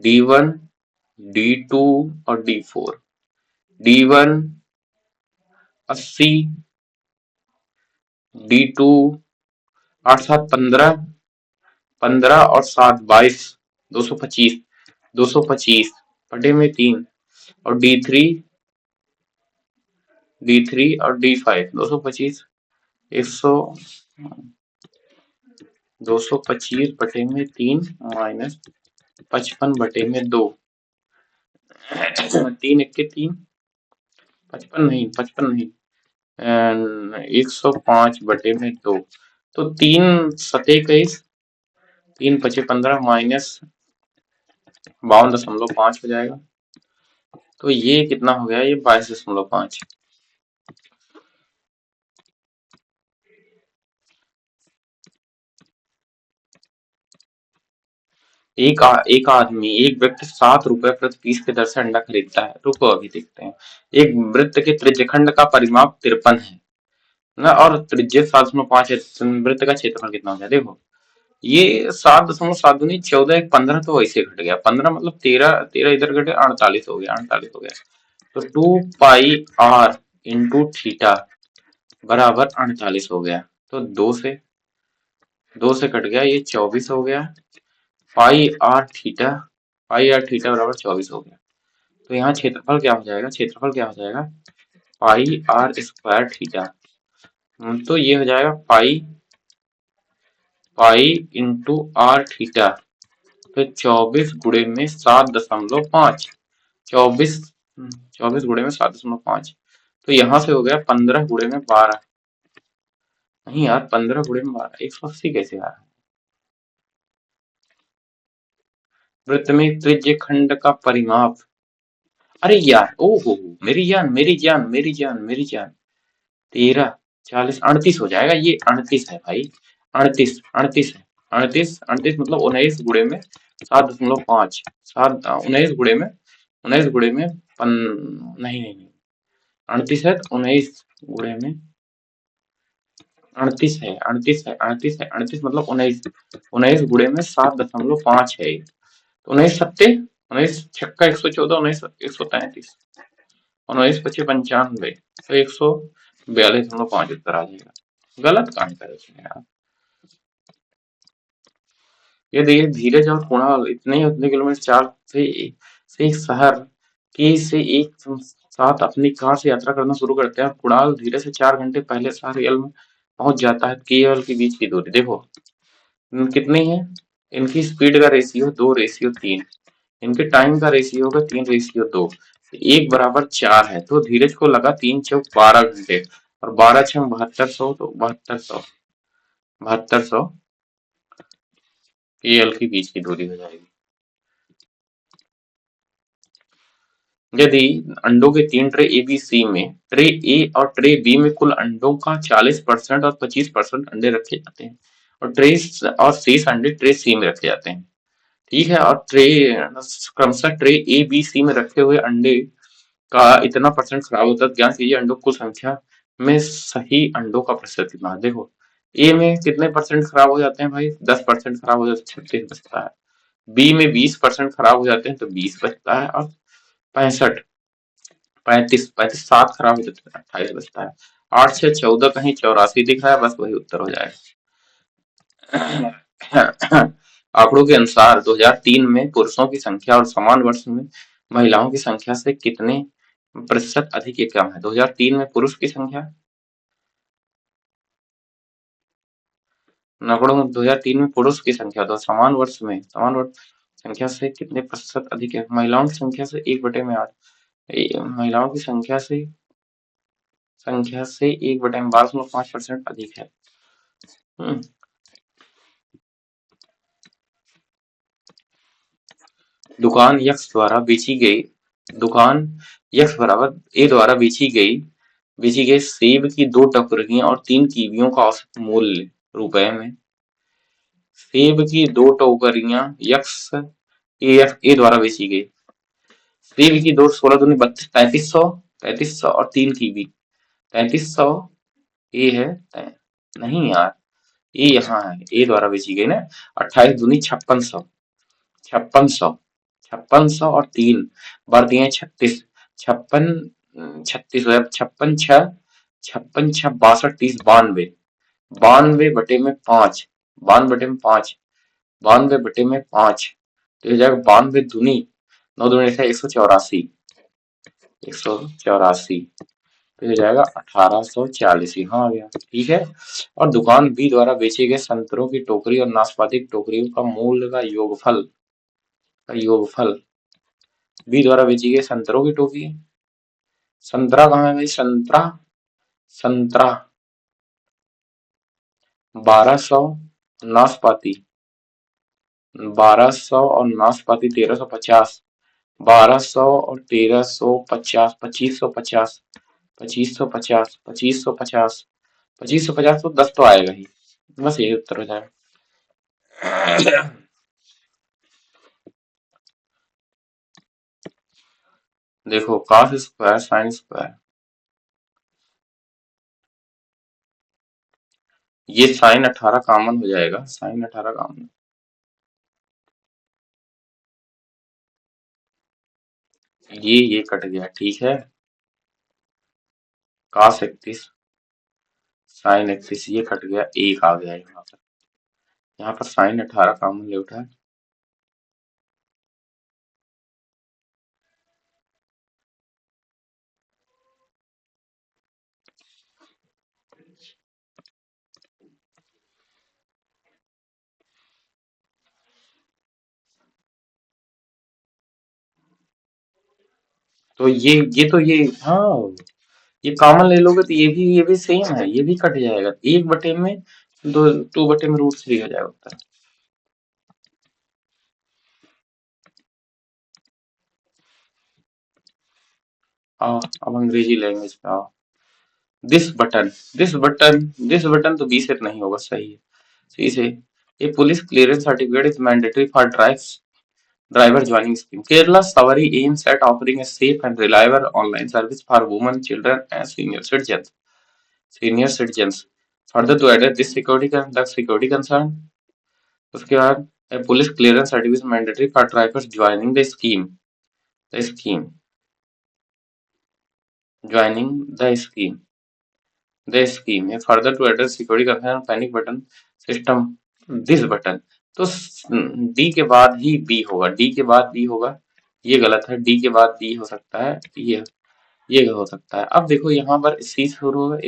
D1 D2 और D4, D1 80, D2 8 7 15, 15 और 7 22, 225, 225 बटे में 3, और D3 और D5 225, 100, 225 बटे में 3 माइनस 55 बटे में 2, 3 1 के 3, 55 नहीं 105 बटे में 2, तो 3 7 21, 3 5 15 माइनस 52.5 हो जाएगा। तो ये कितना हो गया, ये 22.5। एक आदमी, एक व्यक्ति 7 रुपए प्रति पीस के दर से अंडा खरीदता है। रुको अभी देखते हैं। एक वृत्त के त्रिज्यखंड का परिमाप 53 है ना, और त्रिज्या 7.5 है, वृत्त का क्षेत्रफल कितना हो गया देखो। ये 7.7 दूनी 14 1 15, तो वैसे घट गया 15, मतलब 13 13 इधर घटे 48 हो गया, 48 हो गया। तो 2 पाई r इंटू थीटा बराबर 48 हो गया। तो 2 से कट गया, ये 24 हो गया। पाई आर थीटा बराबर 24 हो गया। तो यहाँ क्षेत्रफल क्या हो जाएगा, क्षेत्रफल क्या हो जाएगा, पाई आर स्क्वायर थीटा। तो ये हो जाएगा पाई इंटू आर थीटा, तो 24 गुणे में 7.5, 24 24 गुणे में 7.5, तो यहाँ से हो गया 15 गुणे में 12। नहीं यार 15 गुणे में 12 180 कैसे आ रहा है। वृत्त में त्रिज्य खंड का परिमाप, अरे यार ओहो, मेरी जान 13 40 38 हो जाएगा, ये 38 है भाई, 38 है, 38 मतलब 19 गुणे में 7.5, 7 19 गुणे में 19 गुणे में नहीं नहीं नहीं, 38 है तो 19 गुणे में 38 है, 38 है, 38 है, 38 मतलब 19, 19 गुणे में 7.5 है। तो 19 सत्ते, 19 छक्का 114, 19 133, 19 पचे 95, तो 142.5 उत्तर आ जाएगा। गलत कहाँ है इसमें यार। ये देखिए धीरज और कुणाल इतने ही उतने किलोमीटर चार से एक शहर की से एक साथ अपनी कार से यात्रा करना शुरू करते हैं और कुणाल धीरे से 4 घंटे पहले शहर यल में पहुंच जाता है। केवल के बीच की दूरी देखो कितनी है। इनकी स्पीड का रेशियो 2:3, इनके टाइम का रेशियो होगा 3:2। एक बराबर 4 है तो धीरज को लगा 3 चौक 12 घंटे और 12 6 7200, तो 7200 केएल की बीच की दूरी हो जाएगी। यदि अंडों के 3 ट्रे ए बी सी में ट्रे ए और ट्रे बी में कुल अंडों का 40% और 25% अंडे रखे जाते हैं और ट्रे और शेष अंडे ट्रे सी में रखे जाते हैं, ठीक है, और ट्रे क्रमशः ट्रे ए बी सी में रखे हुए अंडे का इतना परसेंट खराब होता है, ज्ञात कीजिए अंडों की कुल संख्या में सही अंडों का प्रतिशत कितना है। देखो ए में कितने परसेंट खराब हो जाते हैं भाई, 10% खराब हो जाते हैं, 36 बचता है। बी में 20% खराब हो जाते हैं तो 20 बचता है, और 65 35 7 खराब हो जाते हैं 28 बचता है। 8 6 14 कहीं 84 दिख रहा है, बस वही उत्तर हो जाएगा। आंकड़ों के अनुसार 2003 में पुरुषों की संख्या और समान वर्ष में महिलाओं की संख्या से कितने प्रतिशत अधिक या कम है। 2003 में पुरुष की संख्या, आंकड़ों में 2003 में पुरुष की संख्या तो समान वर्ष संख्या से कितने प्रतिशत अधिक है। महिलाओं की संख्या से 1/8, महिलाओं की संख्या से 1/12.5% अधिक है। हम्म, दुकान यक्स द्वारा बेची गई दुकान यक्स बराबर ए द्वारा बेची गई सेब की 2 टोकरियां और 3 कीवियों का औसत मूल्य रुपए में। सेब की 2 टोकरियां यक्स ए द्वारा बेची गई। सेब की 16 दूनी 32, 3300 और 3 कीवी 3300 ए है, नहीं यार, ए यहाँ है, ए द्वारा बेची गई ना। 28 दूनी 5600, 5600, 5600 और 3 बढ़ती हैं 36, 56 36 हो जाए, 56 6 62 30 92, 92/5, 92/5, 92/5, तो हो जाएगा 92 दूनी 9 दूनी 184, 184, तो हो जाएगा 1840, यहाँ आ गया, ठीक है। और दुकान बी द्वारा बेचे गए संतरों की टोकरी और नाशपाती की टोकरियों का मूल्य का योगफल बी द्वारा बेची गई संतरों की टोकरी, संतरा कहाँ है भाई, संतरा संतरा 1200, नाशपाती 1200 और नाशपाती 1350, 1200 और 1350, 2550, 2550, 2550, 2550 तो 10 तो आएगा ही, बस यही उत्तर हो जाएगा। देखो cos स्क्वायर साइन स्क्वायर, ये sin 18 कॉमन हो जाएगा, sin 18 कॉमन, ये कट गया, ठीक है। cos 31 sin 31 ये कट गया, एक आ गया यहाँ पर sin 18 कॉमन ले उठा है। तो ये हाँ, ये कॉमन ले लोगे तो ये भी सेम है, ये भी कट जाएगा 1/में, 2/√3 हो जाएगा उत्तर। आओ अब अंग्रेजी लैंग्वेज पे आओ। दिस बटन दिस बटन तो बी से नहीं होगा, सही है, सी से। ये police clearance certificate is mandatory for drives Driver joining scheme. Kerala Savari aims at offering a safe and reliable online service for women, children, and senior citizens. Senior citizens. Further to address this security concern, उसके बाद a police clearance certificate is mandatory for drivers joining the scheme. The scheme. Joining the scheme. The scheme. A further to address security concern, panic button system. This button. तो D के बाद ही B होगा. D के बाद B होगा. ये गलत है. डी के बाद बी हो सकता है. ये हो सकता है. अब देखो यहाँ पर सी शुरू होगा.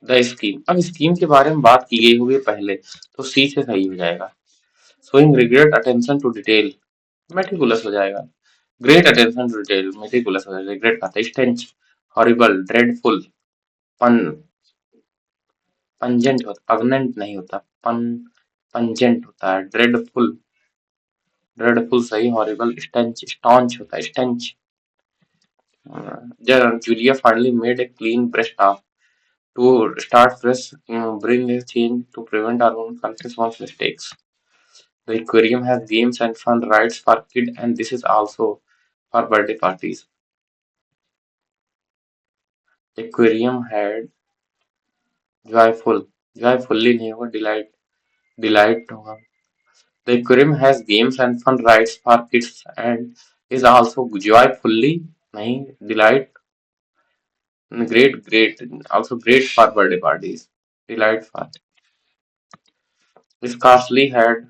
The scheme. अब स्कीम के बारे में बात की गई होगी पहले, तो सी से सही हो जाएगा. Showing regret attention to detail. Meticulous हो जाएगा. Great attention to detail. Meticulous हो जाएगा. रिग्रेट का स्टेंच. हॉरिबल. ड्रेडफुल. पन पंजेंट होता. पगनेंट नहीं होता. पंजेंट होता है. ड्रेडफुल. ड्रेडफुल सही. हॉरिबल. स्टेंच. स्टॉन्च होता है. Stench. Julia finally made a clean breast off to start fresh, bring a change to prevent our own country's own mistakes. The aquarium has games and fun rides for kids, and this is also for birthday parties. Aquarium had joyful, joyfully नहीं होगा. Delight होगा. The aquarium has games and fun rides for kids and is also joyfully नहीं. Delight. Great, also great for birthday parties. Delight for. Scarcely had.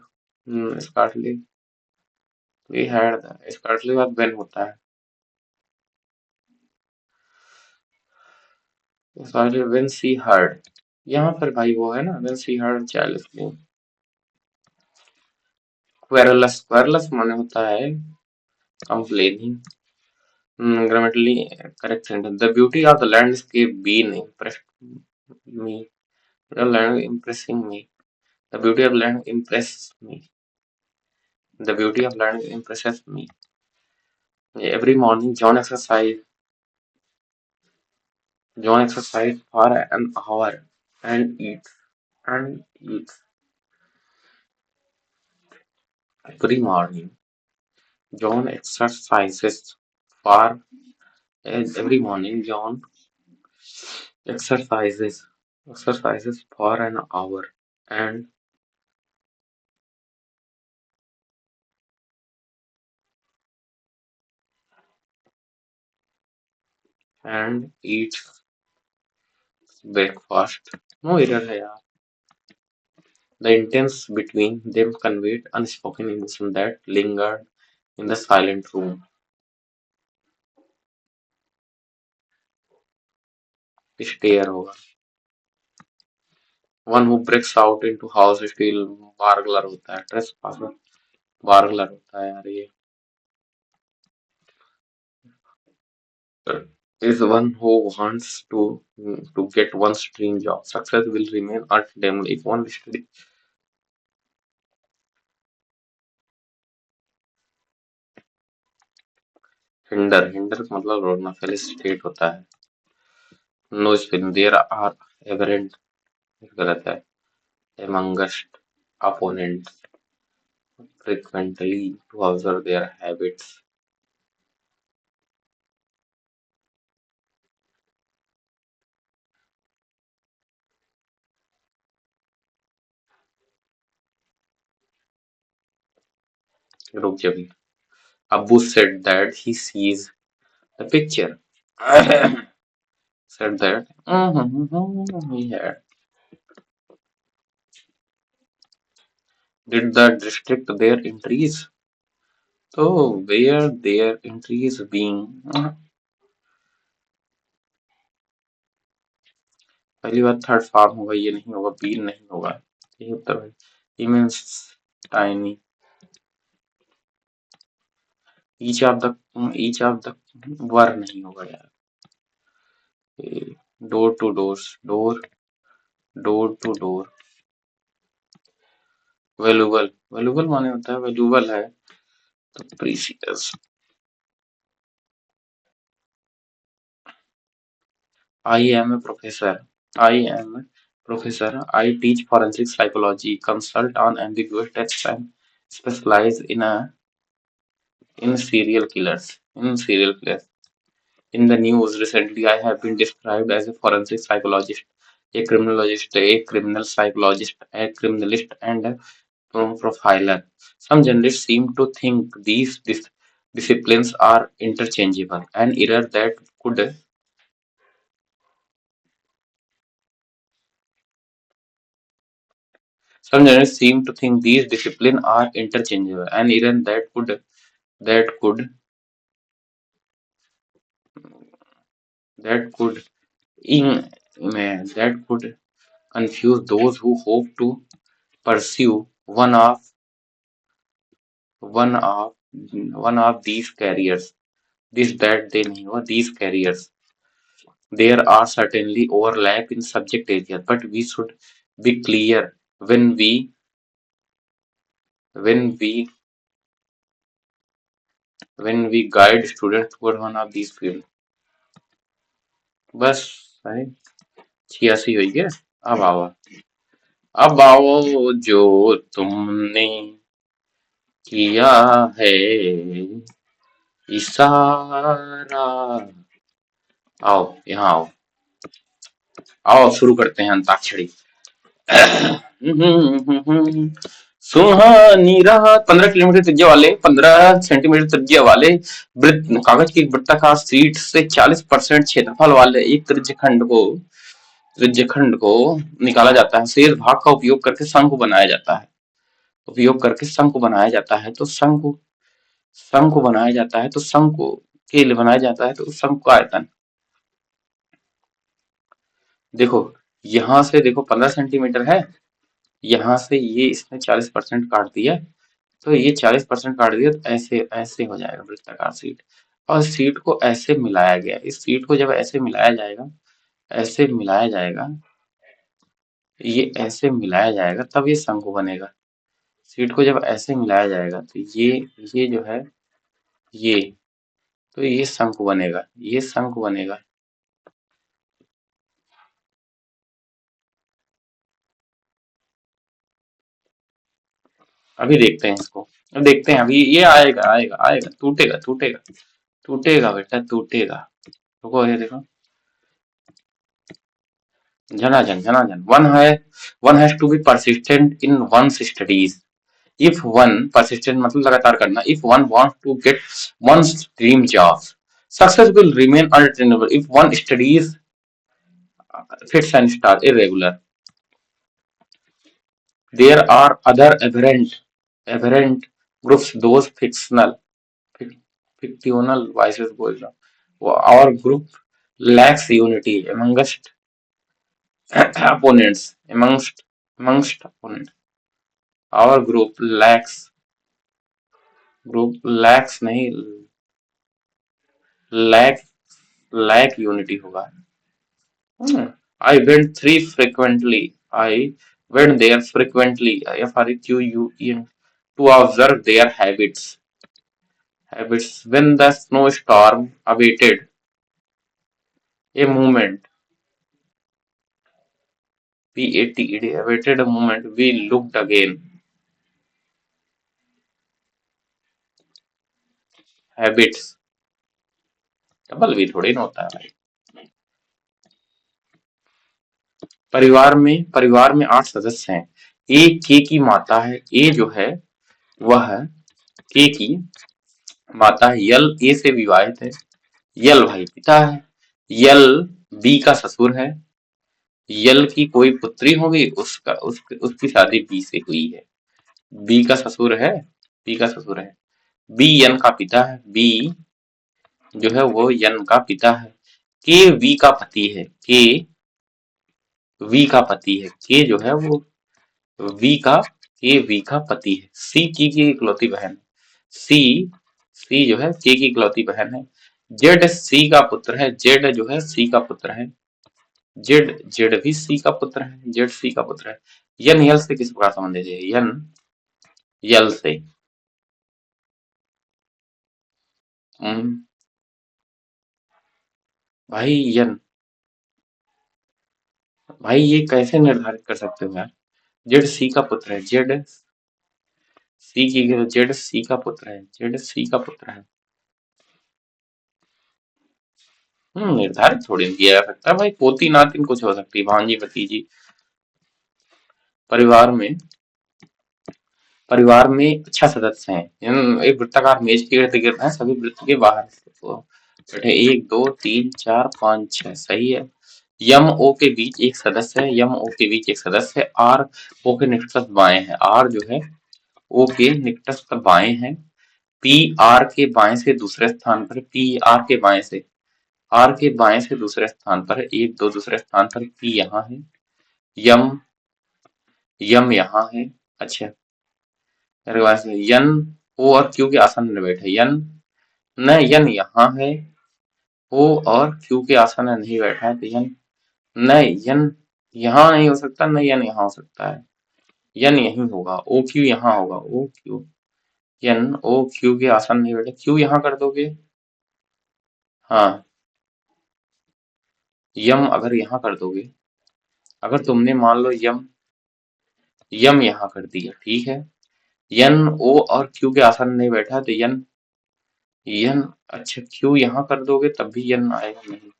Scarcely we had. Scarcely का when होता है. Scarcely when she heard. यहाँ पर भाई वो है ना. When she heard child scream. Querulous माने होता है complaining. Grammatically correct sentence. The beauty of the landscape being impressed me. The land impressing me. The beauty of land impresses me. The beauty of land impresses me. Every morning, John exercise for an hour and eats every morning. John exercises for every morning. John exercises for an hour and eats breakfast. No error है यार. The intense between them conveyed unspoken emotion that lingered in the silent room. Stare होगा. One who breaks out into house still burglar होता है. Trespasser burglar होता है यार ये. Is one who wants to get one's dream job. Success will remain unattainable if one study. Hinder का मतलब रोकना. फेलिसिटेट होता है. No spin. There are aberrant गलत है. amongst opponents frequently to observe their habits. रुक जा भी. Abu said that he sees the picture. Said that he had. Did the district there increase? So where their increase being. पहली बात third form होगा. ये नहीं होगा. बी नहीं होगा. यही उत्तर है. Immense, tiny. Each of the वर नहीं होगा यार. Door to doors. Door to door. Valuable माने होता है. Valuable है तो precious. I am a professor. I am a Professor, I teach forensic psychology, consult on ambiguous texts, and specialize in serial killers. In the news recently, I have been described as a forensic psychologist, a criminologist, a criminal psychologist, a criminalist, and a profiler. Some journalists seem to think these disciplines are interchangeable, an error that could. Some journalists seem to think these disciplines are interchangeable, an error that could that could in that could confuse those who hope to pursue one of one of these careers. This that they नहीं हुआ these careers. There are certainly overlap in subject areas, but we should be clear when we when we guide students toward one of these fields. बस भाई 86 हुई है. अब आओ जो तुमने किया है इशारा. आओ यहाँ आओ. आओ शुरू करते हैं अंताक्षरी. सुहानी रात 15 किलोमीटर त्रिज्या वाले 15 सेंटीमीटर त्रिज्या वाले कागज की एक वृत्ताकार शीट से 40% क्षेत्रफल वाले एक त्रिज्यखंड को निकाला जाता है. शेष भाग का उपयोग करके शंकु बनाया जाता है. तो शंकु बनाया जाता है तो शंकु के लिए बनाया जाता है. तो उस शंकु का आयतन देखो. यहाँ से देखो 15 सेंटीमीटर है. यहाँ से ये इसने 40% काट दिया. तो ये 40% काट दिया तो ऐसे ऐसे हो जाएगा वृत्ताकार शीट. और शीट को ऐसे मिलाया गया. इस शीट को जब ऐसे मिलाया जाएगा ये ऐसे मिलाया जाएगा तब ये शंकु बनेगा. शीट को जब ऐसे मिलाया जाएगा तो ये जो है ये तो ये शंकु बनेगा. अभी देखते हैं इसको. अब देखते हैं. अभी ये आएगा आएगा आएगा. टूटेगा टूटेगा टूटेगा बेटा टूटेगा. रुको ये देखो. झनाझन. One has to be persistent in one's studies. If one persistent मतलब लगातार करना. If one wants to get one's dream job, success will remain unattainable if one studies fits and start irregular. There are other aberrant groups, those fictional vices बोल रहा हूँ. Our group lacks unity opponents amongst opponents. Our group lacks नहीं lack lack unity होगा. I went there frequently. FREQUENT to observe their habits. When the snowstorm a moment, awaited a moment, we looked again. Habits. Double भी थोड़ी ना होता है भाई. परिवार में 8 सदस्य हैं. ए के की माता है. ए जो है वह के की माता है. यल ए से विवाहित है. यल भाई पिता है. यल बी का ससुर है. यल की कोई पुत्री होगी उसकी शादी बी से हुई है. बी का ससुर है. बी यन का पिता है. बी जो है वो यन का पिता है. के वी का पति है. के जो है वो वी का पति है. सी की इकलौती बहन है. सी जो है के की इकलौती बहन है. जेड सी का पुत्र है. जेड जो है सी का पुत्र है. जेड भी सी का पुत्र है. जेड सी का पुत्र है. यन यल से किस प्रकार संबंधित है. यन यल से. भाई यन भाई ये कैसे निर्धारित कर सकते हो यार? जेड सी का पुत्र है, जेड सी की, जेड सी का पुत्र है, जेड सी का पुत्र है। निर्धारित थोड़ी ना किया जा सकता भाई, पोती नातिन कुछ हो सकती है, भांजी भतीजी। परिवार में, परिवार में अच्छा सदस्य है, एक वृत्ताकार मेज के इर्द गिर्द है, सभी वृत्त के बाहर तो बैठे, एक दो तीन चार पाँच छह, सही है। यम ओ के बीच एक सदस्य है, यम ओ के बीच एक सदस्य है, आर ओ के निकटस्थ बाएं है, आर जो है ओ के निकटस्थ बाएं है, पी आर के बाएं से दूसरे स्थान पर, पी आर के बाएं से, आर के बाएं से दूसरे स्थान पर है, एक दो दूसरे स्थान पर, पी यहाँ है, यम, यम यहाँ है। अच्छा, मेरे पास यन ओ और क्यू के आसन में बैठे, यन न, यन यहाँ है, ओ और क्यू के आसन में नहीं बैठा है, तो यन न, यन यहाँ नहीं हो सकता, न यन यहाँ हो सकता है, यन यहीं होगा, ओ क्यू यहाँ होगा, ओ क्यू, यन ओ क्यू के आसन नहीं बैठे, क्यू यहाँ कर दोगे, हाँ, यम अगर यहाँ कर दोगे, अगर तुमने मान लो यम, यम यहाँ कर दिया, ठीक है, यन ओ और क्यू के आसन में नहीं बैठा है, तो यन, यन, अच्छा क्यू यहाँ कर दोगे तब भी यन आएगा नहीं,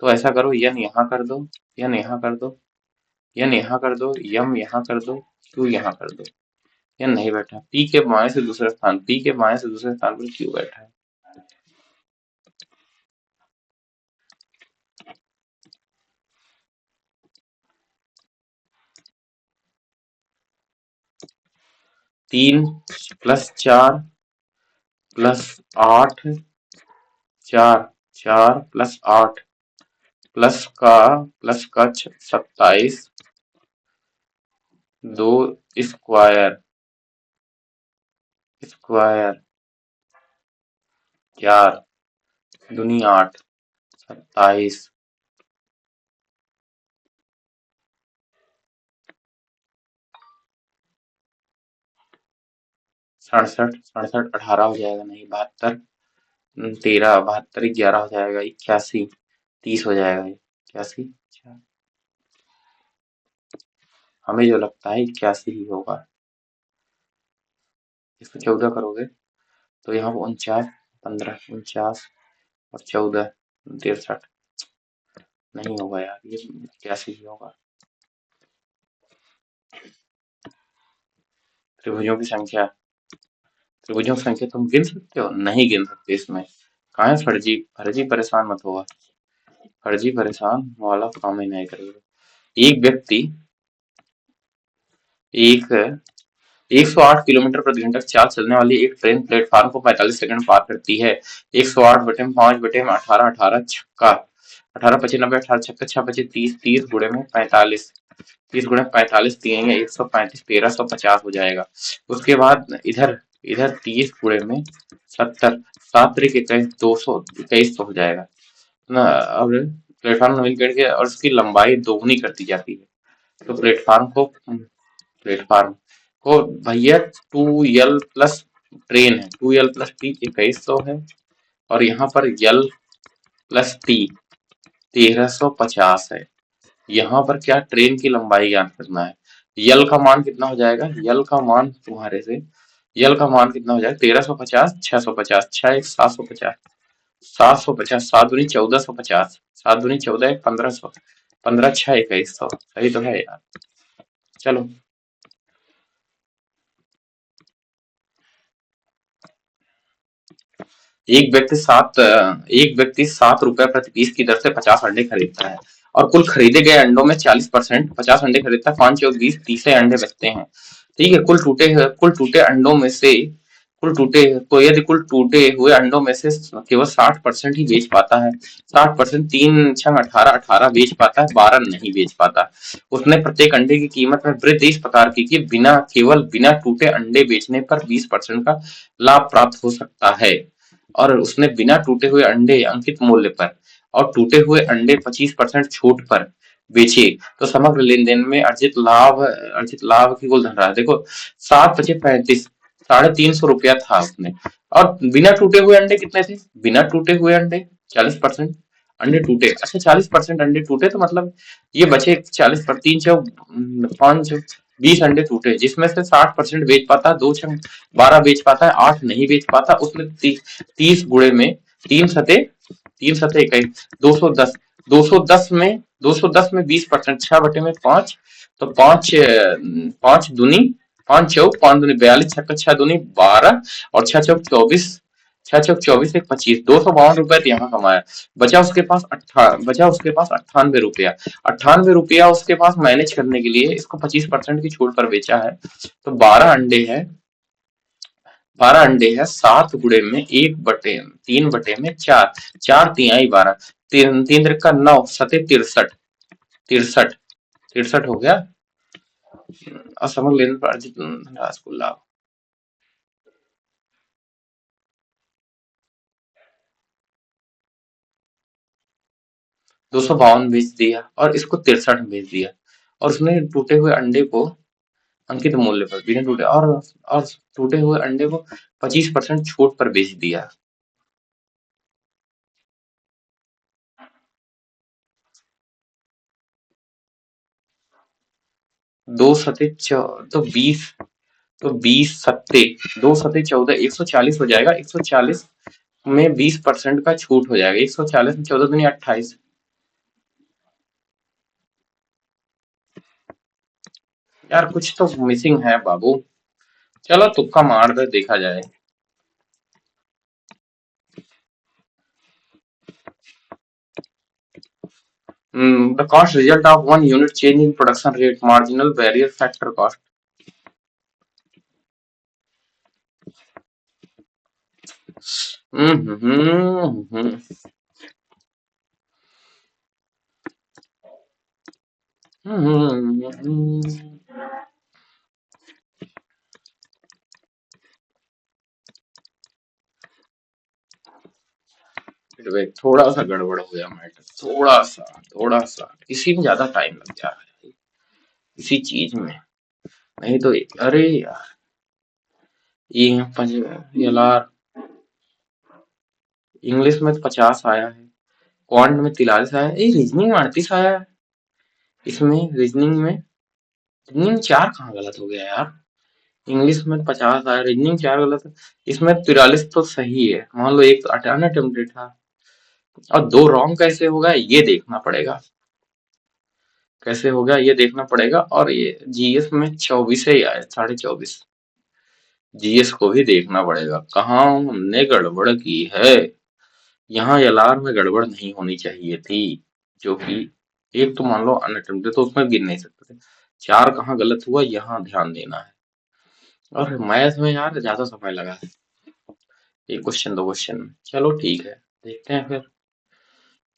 तो ऐसा करो, यन यहाँ कर दो, यन यहाँ कर दो, यन यहाँ कर दो, यम यहाँ कर दो, क्यू यहाँ कर दो, यन नहीं बैठा, पी के बाएं से दूसरे स्थान, पी के बाएं से दूसरे स्थान पर क्यू बैठा है। तीन प्लस चार प्लस आठ, चार, चार प्लस आठ प्लस का 27, दो स्क्वायर, स्क्वायर, चार दूनी आठ, 27, 67, 67 18 हो जाएगा, नहीं 72, 13, 72 11 हो जाएगा, 81, 30 हो जाएगा, 81, हमें जो लगता है 81 ही होगा। इसको 14 करोगे तो यहाँ 49, 15, 49 और 14, 63, नहीं होगा यार, ये 81 ही होगा। त्रिभुजों की संख्या, त्रिभुजों की संख्या तुम गिन सकते हो? नहीं गिन सकते इसमें, कहाँ है फर्जी, फर्जी परेशान मत होगा, फर्जी परेशान वाला काम ही नहीं करेगा। एक व्यक्ति एक 108 किलोमीटर प्रति घंटा चाल चलने वाली एक ट्रेन प्लेटफार्म को 45 सेकंड पार करती है। 108 बटे में 5 बटे में 18, 18 छक्का, 18 पचे 90, 18 छक्का 6 पचे 30, 30 गुणे में 45, 30 गुणे 45 दिएंगे 135, 1350 हो जाएगा। उसके बाद इधर, इधर 30 गुणे में 70, 7 त्रिक 21, 221 हो जाएगा ना। अब प्लेटफार्म नवीनीकरण के और उसकी लंबाई दोगुनी करती जाती है, तो प्लेटफार्म को, प्लेटफार्म को भैया 2L प्लस ट्रेन है, 2L प्लस टी 2100 है, और यहाँ पर L प्लस टी 1350 है। यहाँ पर क्या ट्रेन की लंबाई ज्ञात करना है। यल का मान कितना हो जाएगा, यल का मान तुम्हारे से, यल का मान कितना हो जाएगा 1350, 650, 6 एक 750, 750, 7 दूनी 1450, 7 दूनी 14 एक 1500, 15 6 2100, सही तो है यार। चलो, एक व्यक्ति 7 रुपए प्रति पीस की दर से 50 अंडे खरीदता है, और कुल खरीदे गए अंडों में 40%, 50 अंडे खरीदता है, 5 चौक 20, 30 अंडे बचते हैं। ठीक है, कुल टूटे अंडों में से, कुल टूटे हुए अंडों में से केवल 60% ही बेच पाता है। 60%, 3 छंग 18, 18 बेच पाता है, 12 नहीं बेच पाता। उसने प्रत्येक अंडे की कीमत में वृद्धि इस प्रकार की कि बिना टूटे अंडे बेचने पर 20% का लाभ प्राप्त हो सकता है, और उसने बिना टूटे हुए अंडे अंकित मूल्य पर और टूटे हुए अंडे 25% छूट पर बेचे, तो समग्र लेन देन में अर्जित लाभ की कुल धनराशि देखो, 7 × 5 = 35, 350 रुपया था उसने, और बिना टूटे हुए अंडे कितने थे, बिना टूटे हुए अंडे 40%, अंडे टूटे, अच्छा 40% अंडे टूटे, तो मतलब ये बचे 40 पर, 3 चौ 5 20 अंडे टूटे, जिसमें से 60% बेच पाता है, 2 छंग 12 बेच पाता है, 8 नहीं बेच पाता, उसने 30 गुणे में तीन सते 3 सते इक्कीस, 210, 210 में 20%, 6/5, तो 5 दूनी 42, 6 दूनी 12, और 6 चौक 24, 6 चौक 24 एक 25, 252 रुपए तो यहाँ कमाया। बचा उसके पास 98 रुपया, 98 रुपया उसके पास मैनेज करने के लिए इसको 25% की छूट पर बेचा है। तो 12 अंडे है, 7 गुणे में 1/3 में 4, 4 तिहाई 12, तीन तीन तिरका 9, सते 63, 63, 63 हो गया। असमक लेन पर अर्जित रसगुल्ला 252 बेच दिया और इसको 63 में बेच दिया, और उसने टूटे हुए अंडे को अंकित मूल्य पर बिना टूटे और टूटे हुए अंडे को 25% छूट पर बेच दिया। दो सते तो 20, तो 20 सत्ते 2 सते 14, 140 हो जाएगा, 140 में 20% का छूट हो जाएगा, 140 में 14 दुनी 28। यार कुछ तो मिसिंग है बाबू, चलो तुक्का मार कर देखा जाए। The cost result of one unit change in production rate, marginal barrier factor cost. हम्म। थोड़ा सा गड़बड़ हो गया मैटर, थोड़ा सा इसी में ज्यादा टाइम लग जा रहा है, इसी चीज में। नहीं तो अरे यार, ये ये लार इंग्लिश में तो 50 आया है, क्वांट में 43 आया है, ये रीजनिंग में 38 आया है, इसमें रीजनिंग 4 कहाँ गलत हो गया यार। इंग्लिश में 50 आया, रीजनिंग 4 गलत है, इसमें 43 तो सही है, मान लो एक अनअटेम्प्टेड था, और 2 रॉन्ग कैसे होगा ये देखना पड़ेगा, कैसे होगा ये देखना पड़ेगा। और ये जीएस में 24 ही आया, 24.5, जीएस को भी देखना पड़ेगा कहाँ हमने गड़बड़ की है। यहाँ एलआर में गड़बड़ नहीं होनी चाहिए थी, जो कि एक तो मान लो अनअटेम्प्टेड तो उसमें गिन नहीं सकते थे, 4 कहाँ गलत हुआ यहाँ ध्यान देना है। और मैथ में यार ज्यादा समय लगा है, एक क्वेश्चन 2 क्वेश्चन में, चलो ठीक है, देखते हैं फिर।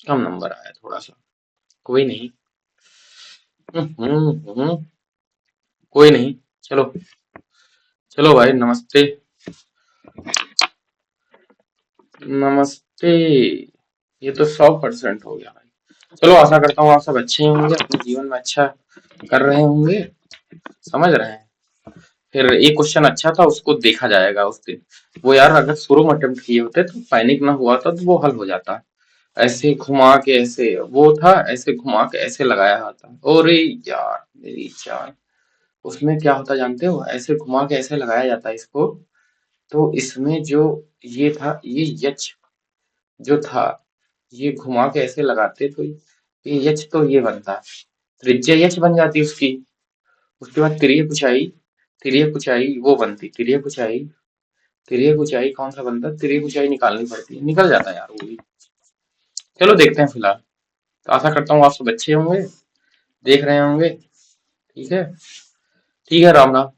कम नंबर आया थोड़ा सा, कोई नहीं। हम्म, कोई नहीं, चलो, चलो भाई, नमस्ते। नमस्ते। ये तो 100% हो गया भाई। चलो, आशा करता हूँ आप सब अच्छे होंगे, अपने जीवन में अच्छा कर रहे होंगे, समझ रहे हैं। फिर एक क्वेश्चन अच्छा था, उसको देखा जाएगा उस दिन। वो यार अगर शुरू में अटेम्प्ट किए होते तो पैनिक ना हुआ था, तो वो हल हो जाता। ऐसे घुमा के ऐसे वो था, ऐसे घुमा के ऐसे लगाया था, अरे यार मेरी जान। उसमें क्या होता जानते हो, ऐसे घुमा के ऐसे लगाया जाता है इसको, तो इसमें जो ये था, ये यच जो था, ये घुमा के ऐसे लगाते तो ये यच तो ये बनता, त्रिज्या यच बन जाती उसकी। उसके बाद तिर्यक ऊंचाई वो बनती, तिर्यक ऊंचाई कौन सा बनता, तिर्यक ऊंचाई निकालनी पड़ती है, निकल जाता है यार वो भी। चलो देखते हैं फिलहाल, तो आशा करता हूँ आप सब अच्छे होंगे, देख रहे होंगे। ठीक है, ठीक है, राम राम।